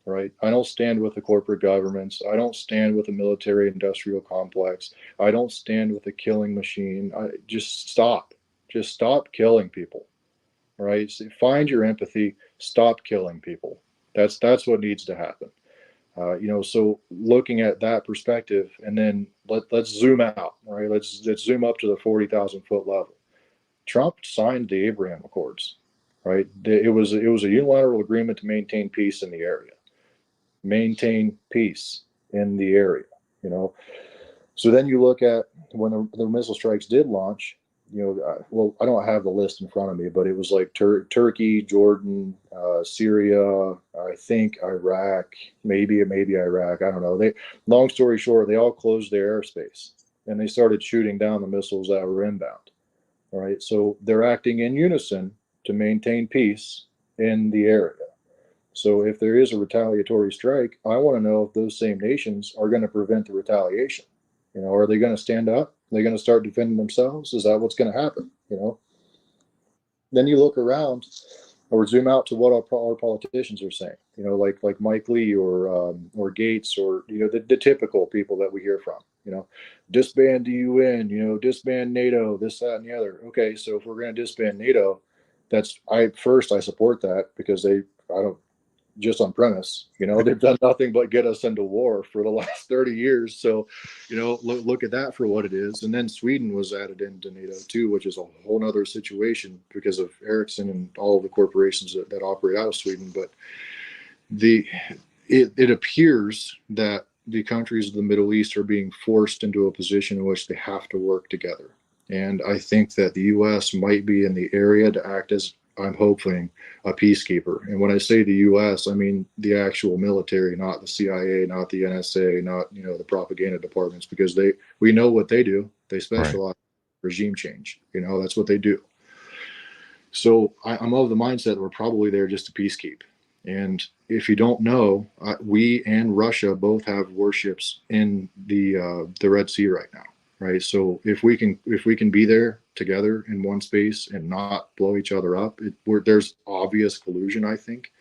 right? I don't stand with the corporate governments. I don't stand with the military industrial complex. I don't stand with the killing machine. Just stop killing people, right? So find your empathy, stop killing people. That's what needs to happen. So looking at that perspective, and then let's zoom out, right? Let's zoom up to the 40,000 foot level. Trump signed the Abraham Accords, right? It was a unilateral agreement to maintain peace in the area. Maintain peace in the area, So then you look at when the missile strikes did launch, well, I don't have the list in front of me, but it was like Turkey, Jordan, Syria, I think Iraq, maybe Iraq. I don't know. Long story short, they all closed their airspace and they started shooting down the missiles that were inbound. All right. So they're acting in unison to maintain peace in the area. So if there is a retaliatory strike, I want to know if those same nations are going to prevent the retaliation. Are they going to stand up? Are they going to start defending themselves? Is that what's going to happen? Then you look around or zoom out to what our politicians are saying, like Mike Lee or Gates or, the typical people that we hear from, disband the UN, disband NATO, this, that, and the other. Okay. So if we're going to disband NATO, I support that because just on premise, they've done nothing but get us into war for the last 30 years. So, look at that for what it is. And then Sweden was added into NATO too, which is a whole nother situation because of Ericsson and all of the corporations that operate out of Sweden. But it appears that the countries of the Middle East are being forced into a position in which they have to work together. And I think that the U.S. might be in the area to act as, I'm hoping, a peacekeeper. And when I say the U.S., I mean the actual military, not the CIA, not the NSA, not the propaganda departments, because we know what they do. They specialize in regime change. That's what they do. So I'm of the mindset that we're probably there just to peacekeep. And if you don't know, we and Russia both have warships in the Red Sea right now. Right. So if we can be there together in one space and not blow each other up, there's obvious collusion, I think.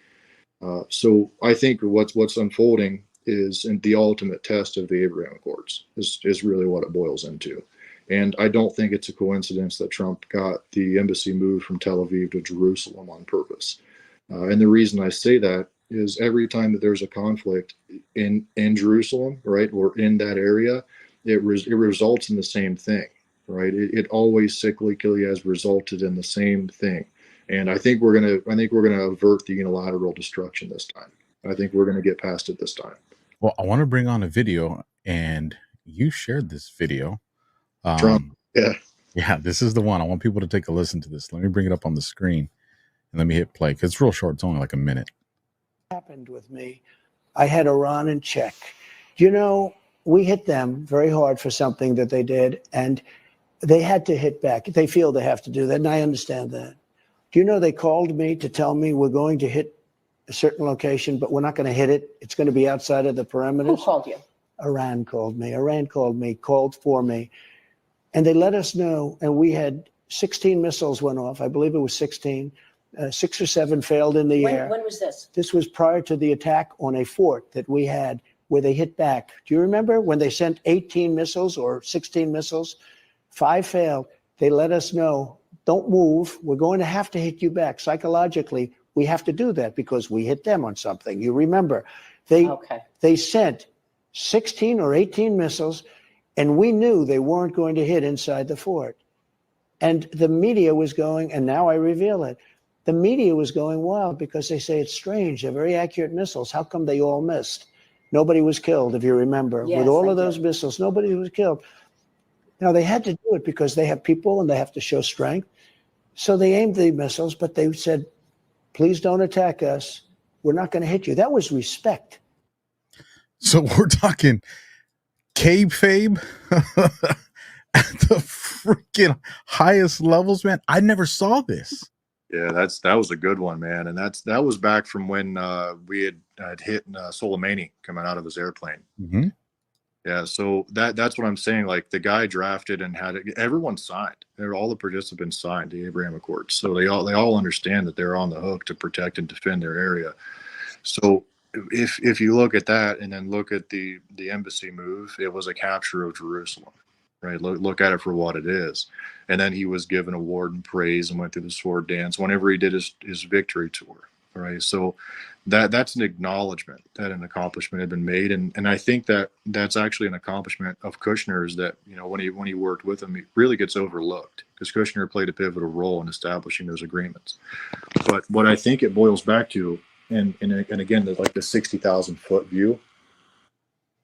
So I think what's unfolding is in the ultimate test of the Abraham Accords is really what it boils into. And I don't think it's a coincidence that Trump got the embassy moved from Tel Aviv to Jerusalem on purpose. And the reason I say that is every time that there's a conflict in Jerusalem, right, or in that area, it results in the same thing, right? It always cyclically has resulted in the same thing, and I think we're gonna avert the unilateral destruction this time. I think we're gonna get past it this time. Well, I want to bring on a video, and you shared this video. Trump, yeah, this is the one. I want people to take a listen to this. Let me bring it up on the screen, and let me hit play because it's real short. It's only like a minute. Happened with me. I had Iran in check. We hit them very hard for something that they did, and they had to hit back. They feel they have to do that, and I understand that. They called me to tell me we're going to hit a certain location, but we're not going to hit it. It's going to be outside of the perimeters. Who called you? Iran called me. Called for me, and they let us know, and we had 16 missiles went off. I believe it was 16. 6 or 7 failed in the air. When was this? This was prior to the attack on a fort that we had, where they hit back. Do you remember when they sent 18 missiles or 16 missiles? 5 failed. They let us know, don't move. We're going to have to hit you back. Psychologically, we have to do that because we hit them on something. You remember, they sent 16 or 18 missiles, and we knew they weren't going to hit inside the fort. And the media was going, and now I reveal it, the media was going wild because they say it's strange. They're very accurate missiles. How come they all missed? Nobody was killed, if you remember. Yes, with all of those missiles, nobody was killed. Now, they had to do it because they have people and they have to show strength. So they aimed the missiles, but they said, please don't attack us. We're not going to hit you. That was respect. So we're talking kayfabe at the freaking highest levels, man. I never saw this. Yeah, that was a good one, man. And that was back from when we had hit Soleimani coming out of his airplane. Mm-hmm. Yeah, so that's what I'm saying. Like the guy drafted and had it, everyone signed. All the participants signed the Abraham Accords, so they all understand that they're on the hook to protect and defend their area. So if you look at that and then look at the embassy move, it was a capture of Jerusalem, right? Look at it for what it is. And then he was given award and praise and went through the sword dance whenever he did his victory tour, right? So that's an acknowledgement that an accomplishment had been made, and I think that's actually an accomplishment of Kushner's that, you know, when he worked with him, he really gets overlooked because Kushner played a pivotal role in establishing those agreements. But what I think it boils back to, and again, like the 60,000 foot view,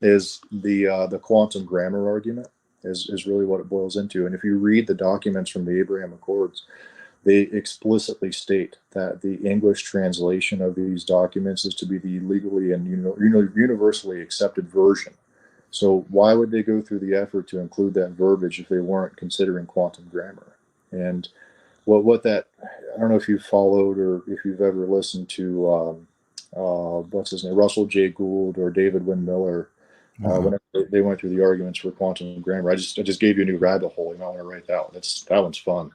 is the quantum grammar argument is really what it boils into. And if you read the documents from the Abraham Accords, they explicitly state that the English translation of these documents is to be the legally and universally accepted version. So why would they go through the effort to include that verbiage if they weren't considering quantum grammar? And what that, I don't know if you've followed or if you've ever listened to what's his name, Russell J. Gould or David Wynn Miller. Whenever they went through the arguments for quantum grammar, I just gave you a new rabbit hole. You might want to write that one. That one's fun.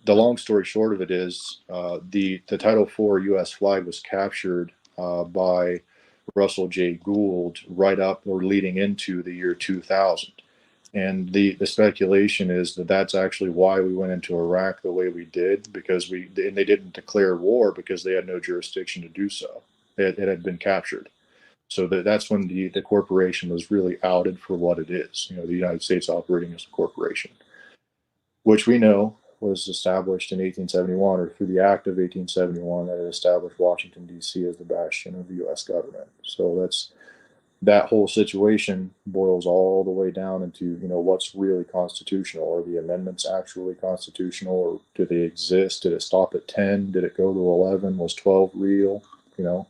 The long story short of it is the Title IV U.S. flag was captured by Russell J. Gould right up or leading into the year 2000. And the speculation is that that's actually why we went into Iraq the way we did, because they didn't declare war because they had no jurisdiction to do so. It had been captured. So that's when the corporation was really outed for what it is. You know, the United States operating as a corporation, which we know was established in 1871, or through the Act of 1871 that established Washington, D.C. as the bastion of the U.S. government. So that whole situation boils all the way down into, you know, what's really constitutional. Are the amendments actually constitutional, or do they exist? Did it stop at 10? Did it go to 11? Was 12 real? You know?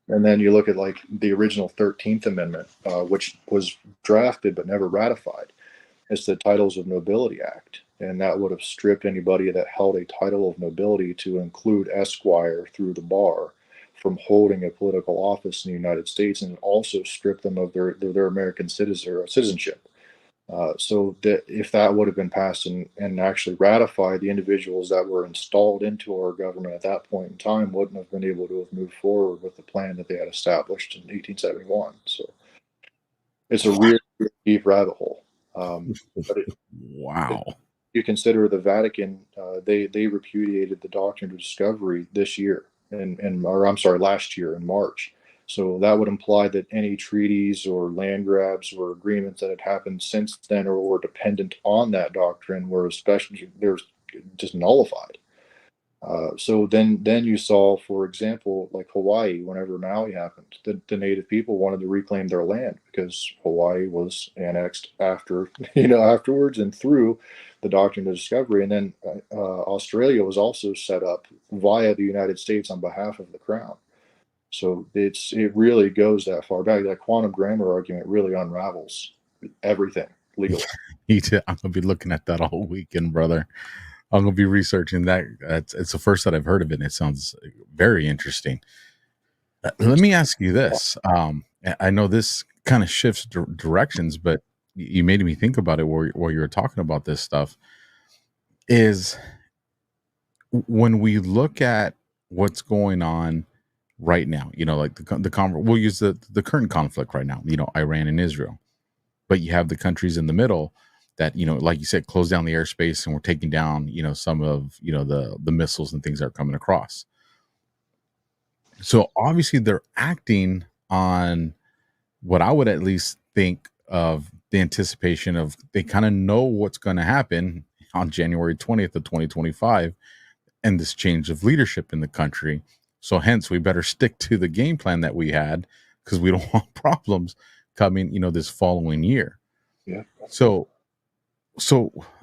And then you look at like the original 13th Amendment, which was drafted but never ratified. It's the Titles of Nobility Act. And that would have stripped anybody that held a title of nobility, to include Esquire through the bar, from holding a political office in the United States, and also stripped them of their American citizenship. So that if that would have been passed and actually ratified, the individuals that were installed into our government at that point in time wouldn't have been able to have moved forward with the plan that they had established in 1871. So it's a weird, deep rabbit hole. Wow. You consider the Vatican, they repudiated the doctrine of discovery last year in March. So that would imply that any treaties or land grabs or agreements that had happened since then or were dependent on that doctrine were they're just nullified. So then you saw, for example, like Hawaii, whenever Maui happened, the native people wanted to reclaim their land because Hawaii was annexed afterwards and through the doctrine of discovery. And then Australia was also set up via the United States on behalf of the crown. So it really goes that far back. That quantum grammar argument really unravels everything legally. I'm gonna be looking at that all weekend, brother. I'm gonna be researching that. It's the first that I've heard of it, and it sounds very interesting. Let me ask you this. I know this kind of shifts directions, but you made me think about it while you were talking about this stuff. Is when we look at what's going on right now, you know, like we'll use the current conflict right now, you know, Iran and Israel, but you have the countries in the middle that, you know, like you said, close down the airspace, and we're taking down, you know, some of, you know, the missiles and things that are coming across. So obviously they're acting on what I would at least think of the anticipation of, they kind of know what's going to happen on January 20th of 2025 and this change of leadership in the country. So hence we better stick to the game plan that we had, because we don't want problems coming, you know, this following year. Yeah. So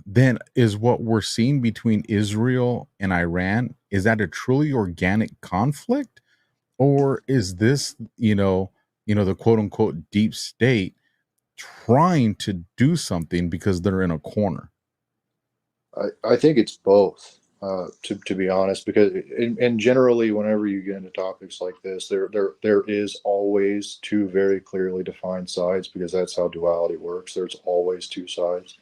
then is what we're seeing between Israel and Iran, is that a truly organic conflict, or is this, you know, the quote unquote deep state trying to do something because they're in a corner? I think it's both. to be honest, because and generally whenever you get into topics like this, there is always two very clearly defined sides, because that's how duality works. There's always two sides.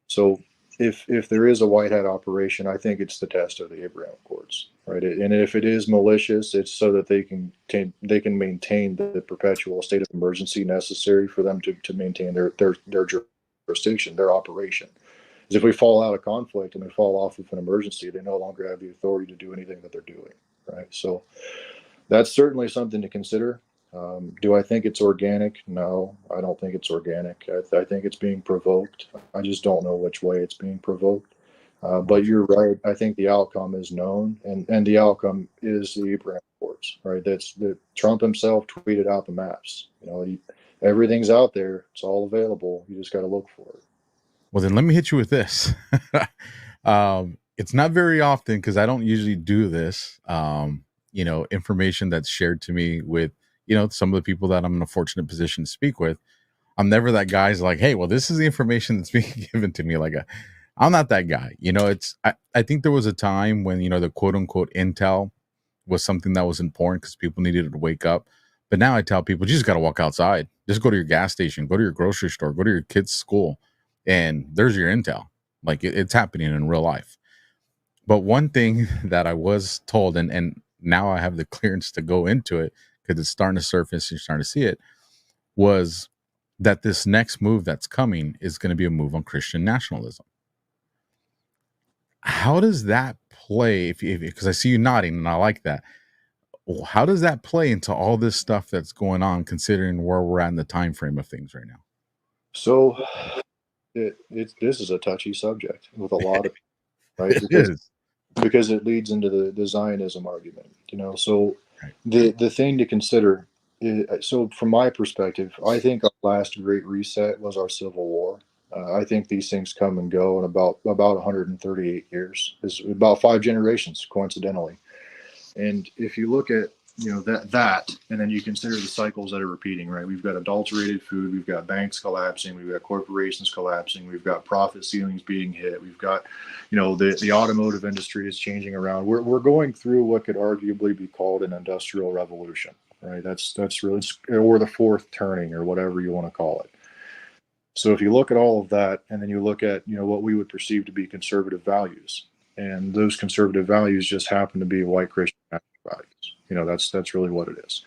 So if there is a white hat operation, I think it's the test of the Abraham Accords, right? And if it is malicious, it's so that they can maintain the perpetual state of emergency necessary for them to maintain their jurisdiction, their operation. Because if we fall out of conflict and we fall off of an emergency, they no longer have the authority to do anything that they're doing, right? So that's certainly something to consider. Do I think it's organic? No, I don't think it's organic. I think it's being provoked. I just don't know which way it's being provoked. But you're right. I think the outcome is known, and the outcome is the Abraham Accords, right? That's that Trump himself tweeted out the maps. Everything's out there. It's all available. You just got to look for it. Well, then let me hit you with this. It's not very often, because I don't usually do this. Information that's shared to me with, some of the people that I'm in a fortunate position to speak with. I'm never that guy's like, hey, well, this is the information that's being given to me. I'm not that guy. I think there was a time when, the quote unquote intel was something that was important because people needed to wake up. But now I tell people, you just got to walk outside. Just go to your gas station, go to your grocery store, go to your kid's school. And there's your intel. It's happening in real life. But one thing that I was told, and now I have the clearance to go into it because it's starting to surface and you're starting to see it, was that this next move that's coming is going to be a move on Christian nationalism. How does that play? Because I see you nodding and I like that. How does that play into all this stuff that's going on, considering where we're at in the time frame of things right now? So this is a touchy subject with a lot of right because it leads into the Zionism argument, so right. The thing to consider is, so from my perspective, I think our last great reset was our Civil War. I think these things come and go in about 138 years. Is about 5 generations, coincidentally. And if you look at that, and then you consider the cycles that are repeating, right? We've got adulterated food, we've got banks collapsing, we've got corporations collapsing, we've got profit ceilings being hit, we've got, the automotive industry is changing around. We're going through what could arguably be called an industrial revolution, right? That's really, or the fourth turning, or whatever you want to call it. So if you look at all of that, and then you look at, what we would perceive to be conservative values, and those conservative values just happen to be white Christian values. That's really what it is.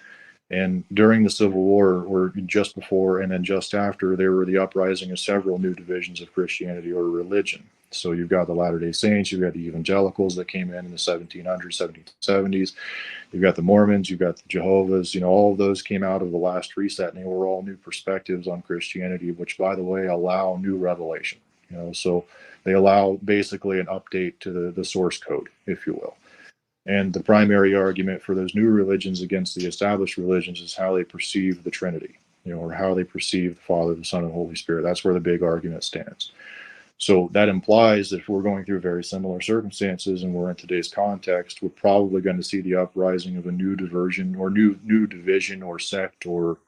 And during the Civil War, or just before and then just after, there were the uprising of several new divisions of Christianity or religion. So you've got the Latter-day Saints, you've got the evangelicals that came in the 1700s, 1770s. You've got the Mormons, you've got the Jehovah's, all of those came out of the last reset, and they were all new perspectives on Christianity, which, by the way, allow new revelation. So they allow basically an update to the source code, if you will. And the primary argument for those new religions against the established religions is how they perceive the Trinity, or how they perceive the Father, the Son, and the Holy Spirit. That's where the big argument stands. So that implies that if we're going through very similar circumstances and we're in today's context, we're probably going to see the uprising of a new diversion or new division or sect or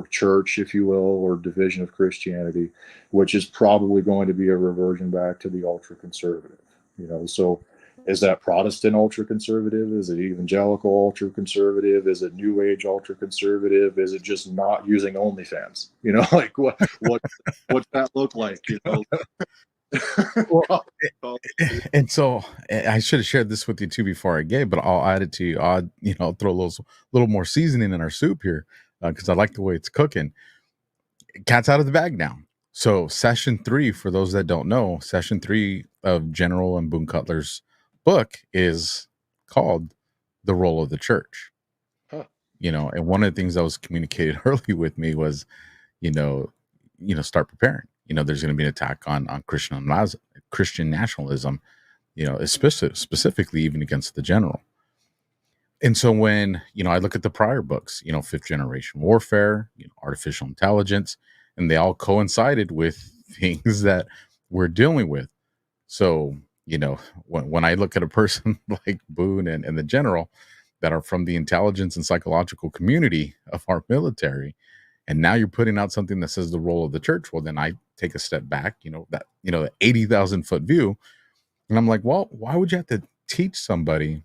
church, if you will, or division of Christianity, which is probably going to be a reversion back to the ultra-conservative. So is that Protestant ultra-conservative? Is it evangelical ultra-conservative? Is it New Age ultra-conservative? Is it just not using OnlyFans? What's that look like? Well, and so I should have shared this with you too before I gave, but I'll add it to you. I'll throw a little more seasoning in our soup here because I like the way it's cooking. Cat's out of the bag now. So session 3, for those that don't know, session 3 of General and Boone Cutler's book is called The Role of the Church. Huh. And one of the things that was communicated early with me was, start preparing. There's going to be an attack on Christian nationalism, specifically even against the general. And so when, I look at the prior books, 5th generation warfare, artificial intelligence, and they all coincided with things that we're dealing with. So, when I look at a person like Boone and the general that are from the intelligence and psychological community of our military, and now you're putting out something that says the role of the church, well, then I take a step back, the 80,000 foot view. And I'm like, well, why would you have to teach somebody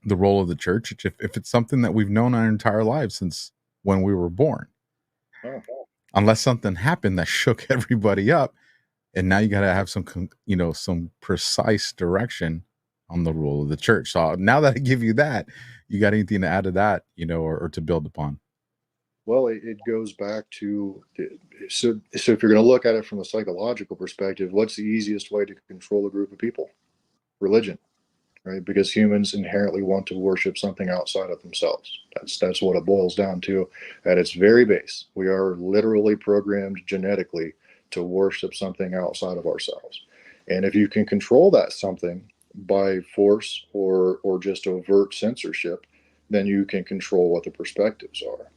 the role of the church if it's something that we've known our entire lives since when we were born? Oh. Unless something happened that shook everybody up, and now you got to have some precise direction on the role of the church. So now that I give you that, you got anything to add to that, or to build upon? Well, it goes back to, so if you're going to look at it from a psychological perspective, what's the easiest way to control a group of people? Religion, right? Because humans inherently want to worship something outside of themselves. That's what it boils down to at its very base. We are literally programmed genetically to worship something outside of ourselves. And if you can control that something by force or just overt censorship, then you can control what the perspectives are.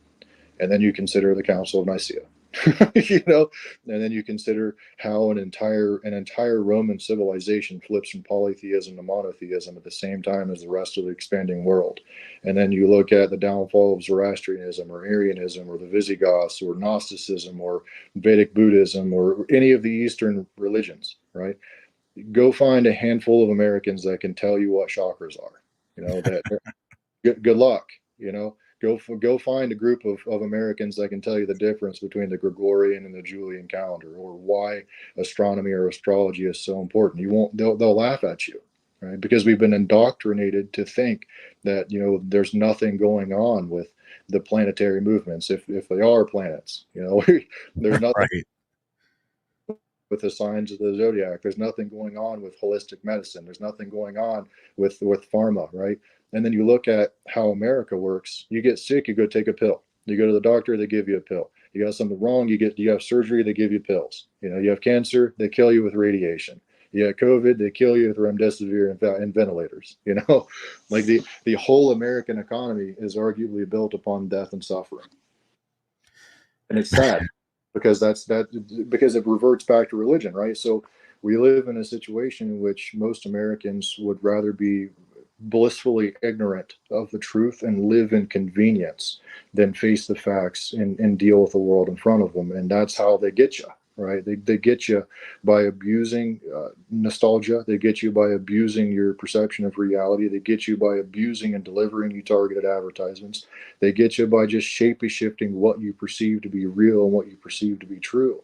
And then you consider the Council of Nicaea, and then you consider how an entire Roman civilization flips from polytheism to monotheism at the same time as the rest of the expanding world. And then you look at the downfall of Zoroastrianism or Arianism or the Visigoths or Gnosticism or Vedic Buddhism or any of the Eastern religions, right? Go find a handful of Americans that can tell you what chakras are, that good luck, Go find a group of Americans that can tell you the difference between the Gregorian and the Julian calendar, or why astronomy or astrology is so important. They'll laugh at you, right? Because we've been indoctrinated to think that, there's nothing going on with the planetary movements. If they are planets, there's nothing Right. with the signs of the zodiac. There's nothing going on with holistic medicine. There's nothing going on with pharma, right? And then you look at how America works. You get sick, you go take a pill. You go to the doctor, they give you a pill. You got something wrong, you have surgery, they give you pills. You have cancer, they kill you with radiation. You have COVID, they kill you with remdesivir and ventilators. Like the whole American economy is arguably built upon death and suffering. And it's sad because because it reverts back to religion, right? So we live in a situation in which most Americans would rather be blissfully ignorant of the truth and live in convenience than face the facts and deal with the world in front of them. And that's how they get you, right? They get you by abusing nostalgia. They get you by abusing your perception of reality. They get you by abusing and delivering you targeted advertisements. They get you by just shaping what you perceive to be real and what you perceive to be true.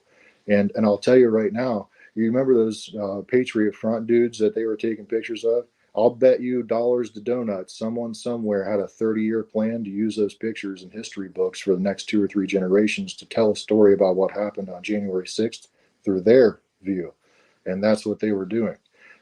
And I'll tell you right now, you remember those Patriot Front dudes that they were taking pictures of? I'll bet you dollars to donuts someone somewhere had a 30-year plan to use those pictures in history books for the next 2 or 3 generations to tell a story about what happened on January 6th through their view. And that's what they were doing.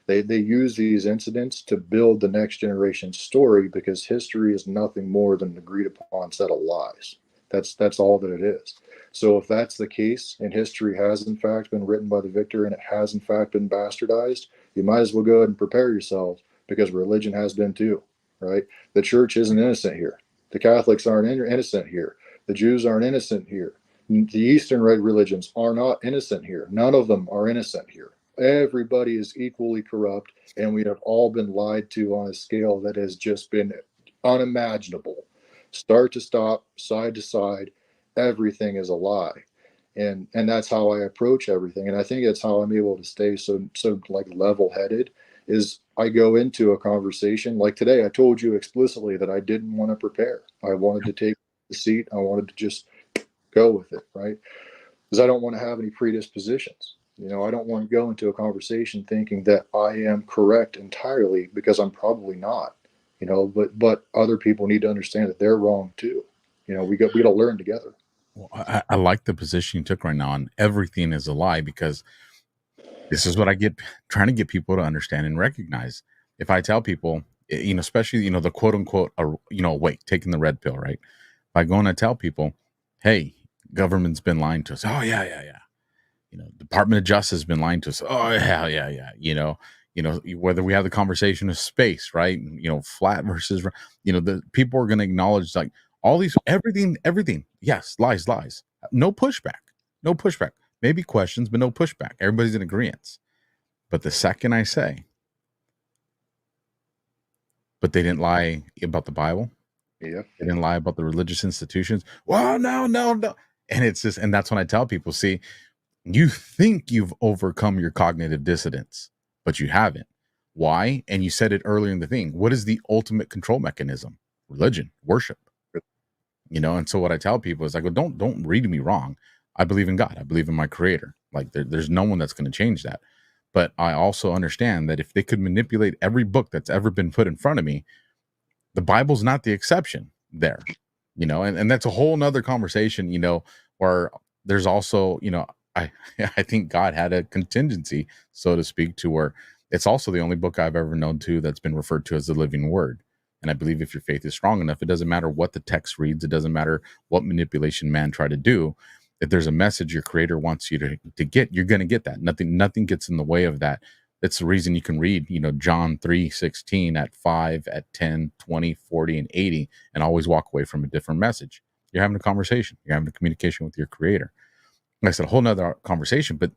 They use these incidents to build the next generation's story, because history is nothing more than an agreed upon set of lies. That's all that it is. So if that's the case, and history has in fact been written by the victor and it has in fact been bastardized, you might as well go ahead and prepare yourselves, because religion has been too, right? The church isn't innocent here. The Catholics aren't innocent here. The Jews aren't innocent here. The Eastern religions are not innocent here. None of them are innocent here. Everybody is equally corrupt, and we have all been lied to on a scale that has just been unimaginable. Start to stop, side to side, everything is a lie. And that's how I approach everything. And I think that's how I'm able to stay so like level-headed, is I go into a conversation like today. I told you explicitly that I didn't want to prepare. I wanted to take the seat. I wanted to just go with it, right? Because I don't want to have any predispositions. I don't want to go into a conversation thinking that I am correct entirely, because I'm probably not. But other people need to understand that they're wrong too. We got to learn together. Well, I like the position you took right now on everything is a lie, because this is what I get trying to get people to understand and recognize. If I tell people, especially, the quote unquote, awake, taking the red pill, right? If I go and I tell people, hey, government's been lying to us. Oh, yeah. Department of Justice has been lying to us. Oh, yeah. Whether we have the conversation of space, right? Flat versus, the people are going to acknowledge like all these, everything. Yes. Lies. No pushback. Maybe questions, but no pushback. Everybody's in agreement. But the second I say, but they didn't lie about the Bible. Yeah. They didn't lie about the religious institutions. Well, no. And it's just, and that's when I tell people, see, you think you've overcome your cognitive dissonance, but you haven't. Why? And you said it earlier in the thing. What is the ultimate control mechanism? Religion, worship. And so what I tell people is I go, don't read me wrong. I believe in God. I believe in my creator. Like there's no one that's going to change that. But I also understand that if they could manipulate every book that's ever been put in front of me, the Bible's not the exception there, and that's a whole nother conversation, where there's also, I I think God had a contingency, so to speak, to where it's also the only book I've ever known to that's been referred to as the living word. And I believe if your faith is strong enough, it doesn't matter what the text reads. It doesn't matter what manipulation man tried to do. If there's a message your creator wants you to get, you're going to get that. Nothing gets in the way of that. That's the reason you can read, John 3:16 at 5, at 10, 20, 40, and 80, and always walk away from a different message. You're having a conversation. You're having a communication with your creator. Like I said, a whole nother conversation, but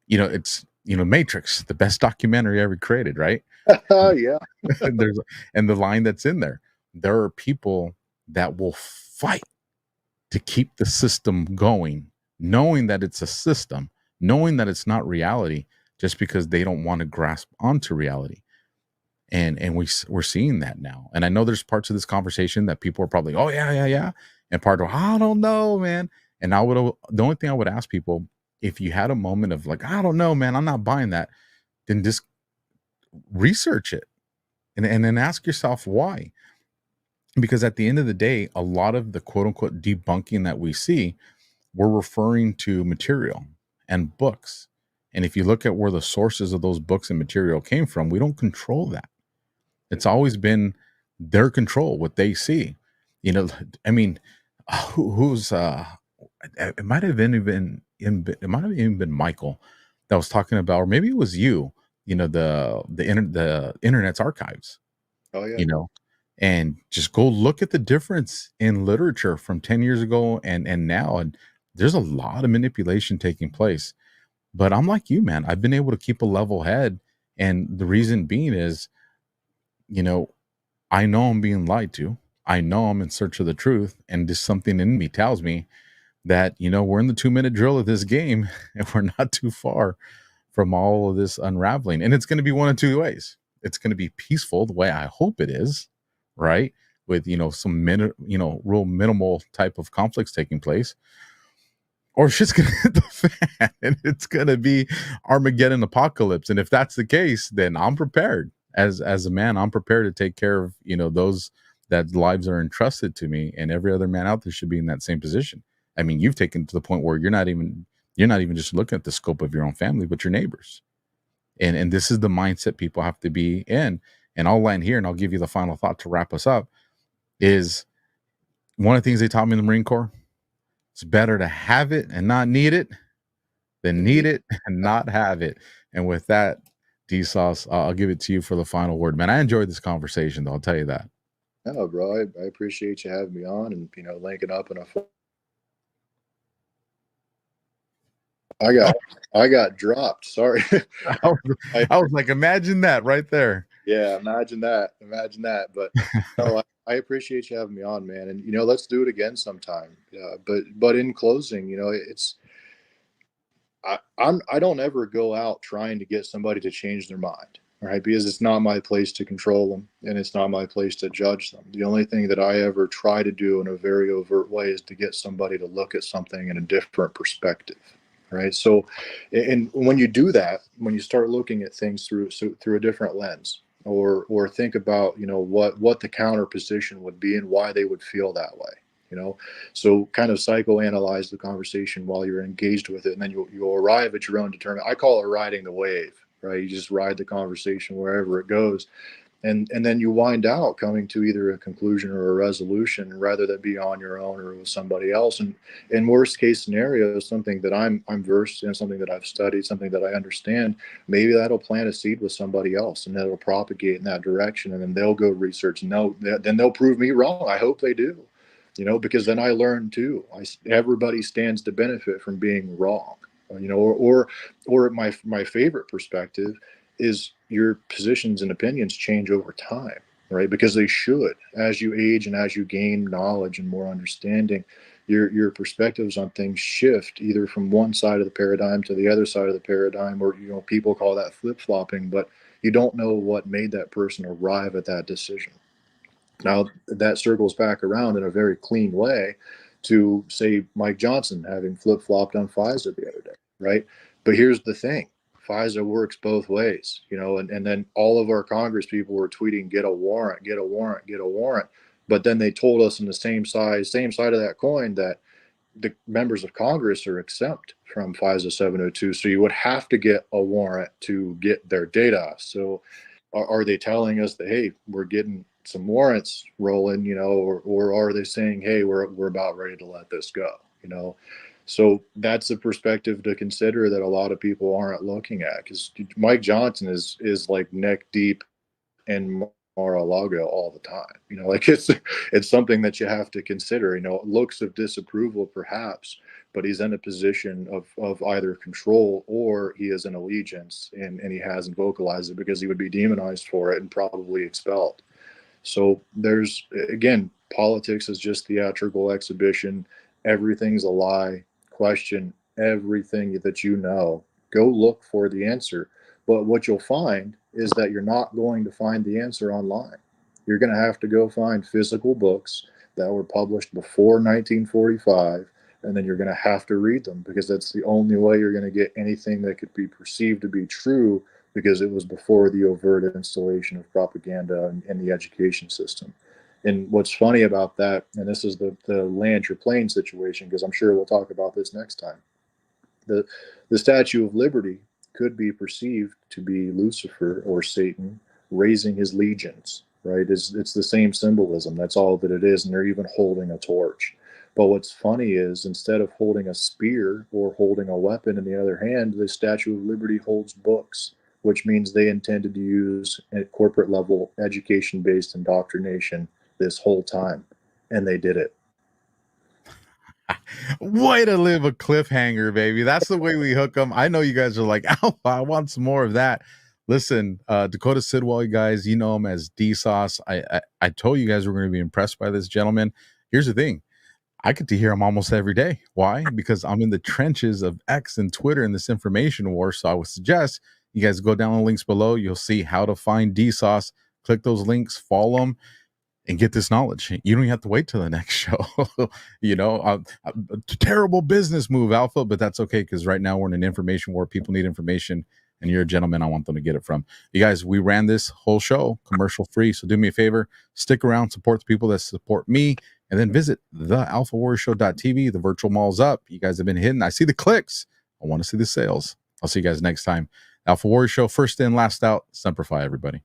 it's, Matrix, the best documentary ever created, right? Yeah. and the line that's in there are people that will fight to keep the system going, knowing that it's a system, knowing that it's not reality, just because they don't want to grasp onto reality. And we're seeing that now. And I know there's parts of this conversation that people are probably, oh yeah, and part of, I don't know, man. And the only thing I would ask people, if you had a moment of like, I don't know, man, I'm not buying that, then just research it and then ask yourself why. Because at the end of the day, a lot of the quote unquote debunking that we see, we're referring to material and books. And if you look at where the sources of those books and material came from, we don't control that. It's always been their control, what they see. I mean, who's it might have even been Michael that was talking about, or maybe it was you, the internet's archives. Oh yeah. And just go look at the difference in literature from 10 years ago and now. And there's a lot of manipulation taking place. But I'm like you, man. I've been able to keep a level head. And the reason being is, I know I'm being lied to. I know I'm in search of the truth. And just something in me tells me that, we're in the 2-minute drill of this game and we're not too far from all of this unraveling. And it's going to be one of two ways. It's going to be peaceful the way I hope it is, right? With, some real minimal type of conflicts taking place. Or it's just going to hit the fan and it's going to be Armageddon apocalypse. And if that's the case, then I'm prepared. As a man, I'm prepared to take care of, those that lives are entrusted to me, and every other man out there should be in that same position. I mean, you've taken to the point where you're not even just looking at the scope of your own family, but your neighbors. And this is the mindset people have to be in. And I'll land here and I'll give you the final thought to wrap us up. Is one of the things they taught me in the Marine Corps, it's better to have it and not need it than need it and not have it. And with that, D-Sauce, I'll give it to you for the final word. Man, I enjoyed this conversation, though. I'll tell you that. No, bro, I appreciate you having me on and, linking up in a I got dropped. Sorry. I was like, imagine that right there. Yeah, imagine that. But no, I appreciate you having me on, man. And let's do it again sometime. But in closing, I don't ever go out trying to get somebody to change their mind, right? Because it's not my place to control them, and it's not my place to judge them. The only thing that I ever try to do in a very overt way is to get somebody to look at something in a different perspective. Right. So, and when you do that, when you start looking at things through a different lens, or think about, what the counter position would be and why they would feel that way, so kind of psychoanalyze the conversation while you're engaged with it. And then you'll arrive at your own determination. I call it riding the wave, right? You just ride the conversation wherever it goes. And then you wind out coming to either a conclusion or a resolution, rather than be on your own or with somebody else. And in worst case scenario, something that I'm versed in, something that I've studied, something that I understand, maybe that'll plant a seed with somebody else and that'll propagate in that direction. And then they'll go research and then they'll prove me wrong. I hope they do, because then I learn too. Everybody stands to benefit from being wrong, or my favorite perspective is your positions and opinions change over time, right? Because they should. As you age and as you gain knowledge and more understanding, your perspectives on things shift either from one side of the paradigm to the other side of the paradigm, or people call that flip-flopping. But You don't know what made that person arrive at that decision. Now, that circles back around in a very clean way to, say, Mike Johnson having flip-flopped on FISA the other day, right? But here's the thing. FISA works both ways, you know, and then all of our Congress people were tweeting, get a warrant, get a warrant, get a warrant. But then they told us in the same side of that coin that the members of Congress are exempt from FISA 702. So you would have to get a warrant to get their data. So are they telling us that, hey, we're getting some warrants rolling, you know, or are they saying, hey, we're about ready to let this go, you know? So that's a perspective to consider that a lot of people aren't looking at, because Mike Johnson is like neck deep in Mar-a-Lago all the time. You know, like it's something that you have to consider. You know, looks of disapproval perhaps, but he's in a position of either control or he is an allegiance, and he hasn't vocalized it because he would be demonized for it and probably expelled. So there's, again, politics is just theatrical exhibition. Everything's a lie. Question everything that you know. Go look for the answer. But what you'll find is that you're not going to find the answer online. You're going to have to go find physical books that were published before 1945, and then you're going to have to read them, because that's the only way you're going to get anything that could be perceived to be true, because it was before the overt installation of propaganda in the education system. And what's funny about that, and this is the land your plane situation, because I'm sure we'll talk about this next time. The Statue of Liberty could be perceived to be Lucifer or Satan raising his legions, right? It's the same symbolism. That's all that it is. And they're even holding a torch. But what's funny is, instead of holding a spear or holding a weapon in the other hand, the Statue of Liberty holds books, which means they intended to use at corporate level education-based indoctrination this whole time, and they did it. Way to live a cliffhanger, baby. That's the way we hook them. I know you guys are like, Alpha, I want some more of that. Listen, Dakota Sidwell, you guys, you know him as D-Sauce. I told you guys we're going to be impressed by this gentleman. Here's the thing. I get to hear him almost every day. Why? Because I'm in the trenches of X and Twitter and this information war. So I would suggest you guys go down the links below. You'll see how to find D-Sauce. Click those links, follow him, and get this knowledge. You don't even have to wait till the next show. You know, a terrible business move, Alpha, but that's okay, because right now we're in an information war. People need information, and you're a gentleman I want them to get it from. You guys, we ran this whole show commercial free, so do me a favor, stick around, support the people that support me, and then visit the AlphaWarriorShow.tv. The virtual mall's up. You guys have been hidden. I see the clicks. I want to see the sales. I'll see you guys next time. Alpha Warrior Show, first in, last out. Semper Fi, everybody.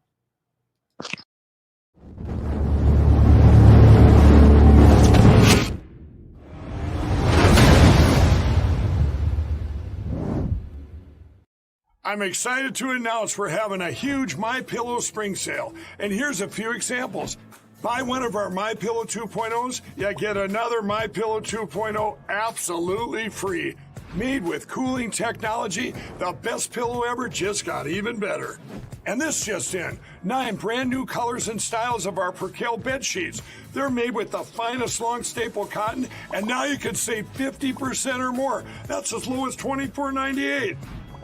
I'm excited to announce we're having a huge MyPillow spring sale, and here's a few examples. Buy one of our MyPillow 2.0s, you get another MyPillow 2.0 absolutely free. Made with cooling technology, the best pillow ever just got even better. And this just in, 9 brand new colors and styles of our Percale bed sheets. They're made with the finest long staple cotton, and now you can save 50% or more. That's as low as $24.98.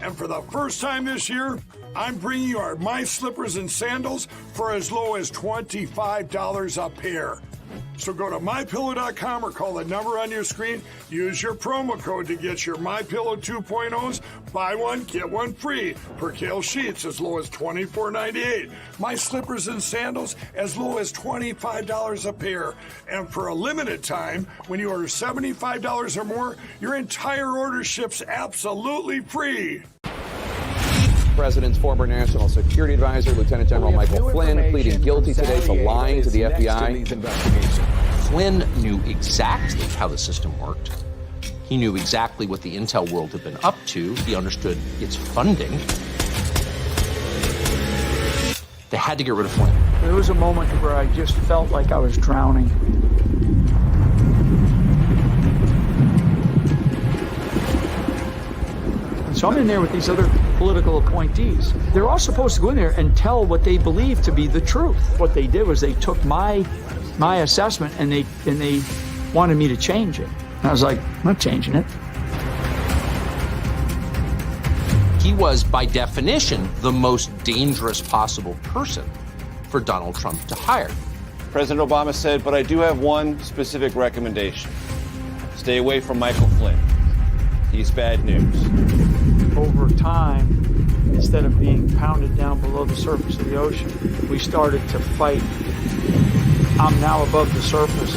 And for the first time this year, I'm bringing you our My Slippers and Sandals for as low as $25 a pair. So go to MyPillow.com or call the number on your screen. Use your promo code to get your MyPillow 2.0s. Buy one, get one free. Percale sheets as low as $24.98. My Slippers and Sandals as low as $25 a pair. And for a limited time, when you order $75 or more, your entire order ships absolutely free. President's former national security advisor, Lieutenant General Michael Flynn, pleading guilty today to lying to the FBI. Flynn knew exactly how the system worked. He knew exactly what the intel world had been up to. He understood its funding. They had to get rid of Flynn. There was a moment where I just felt like I was drowning. So I'm in there with these other political appointees. They're all supposed to go in there and tell what they believe to be the truth. What they did was they took my assessment and they wanted me to change it. And I was like, I'm not changing it. He was, by definition, the most dangerous possible person for Donald Trump to hire. President Obama said, but I do have one specific recommendation. Stay away from Michael Flynn. He's bad news. Over time, instead of being pounded down below the surface of the ocean, we started to fight. I'm now above the surface.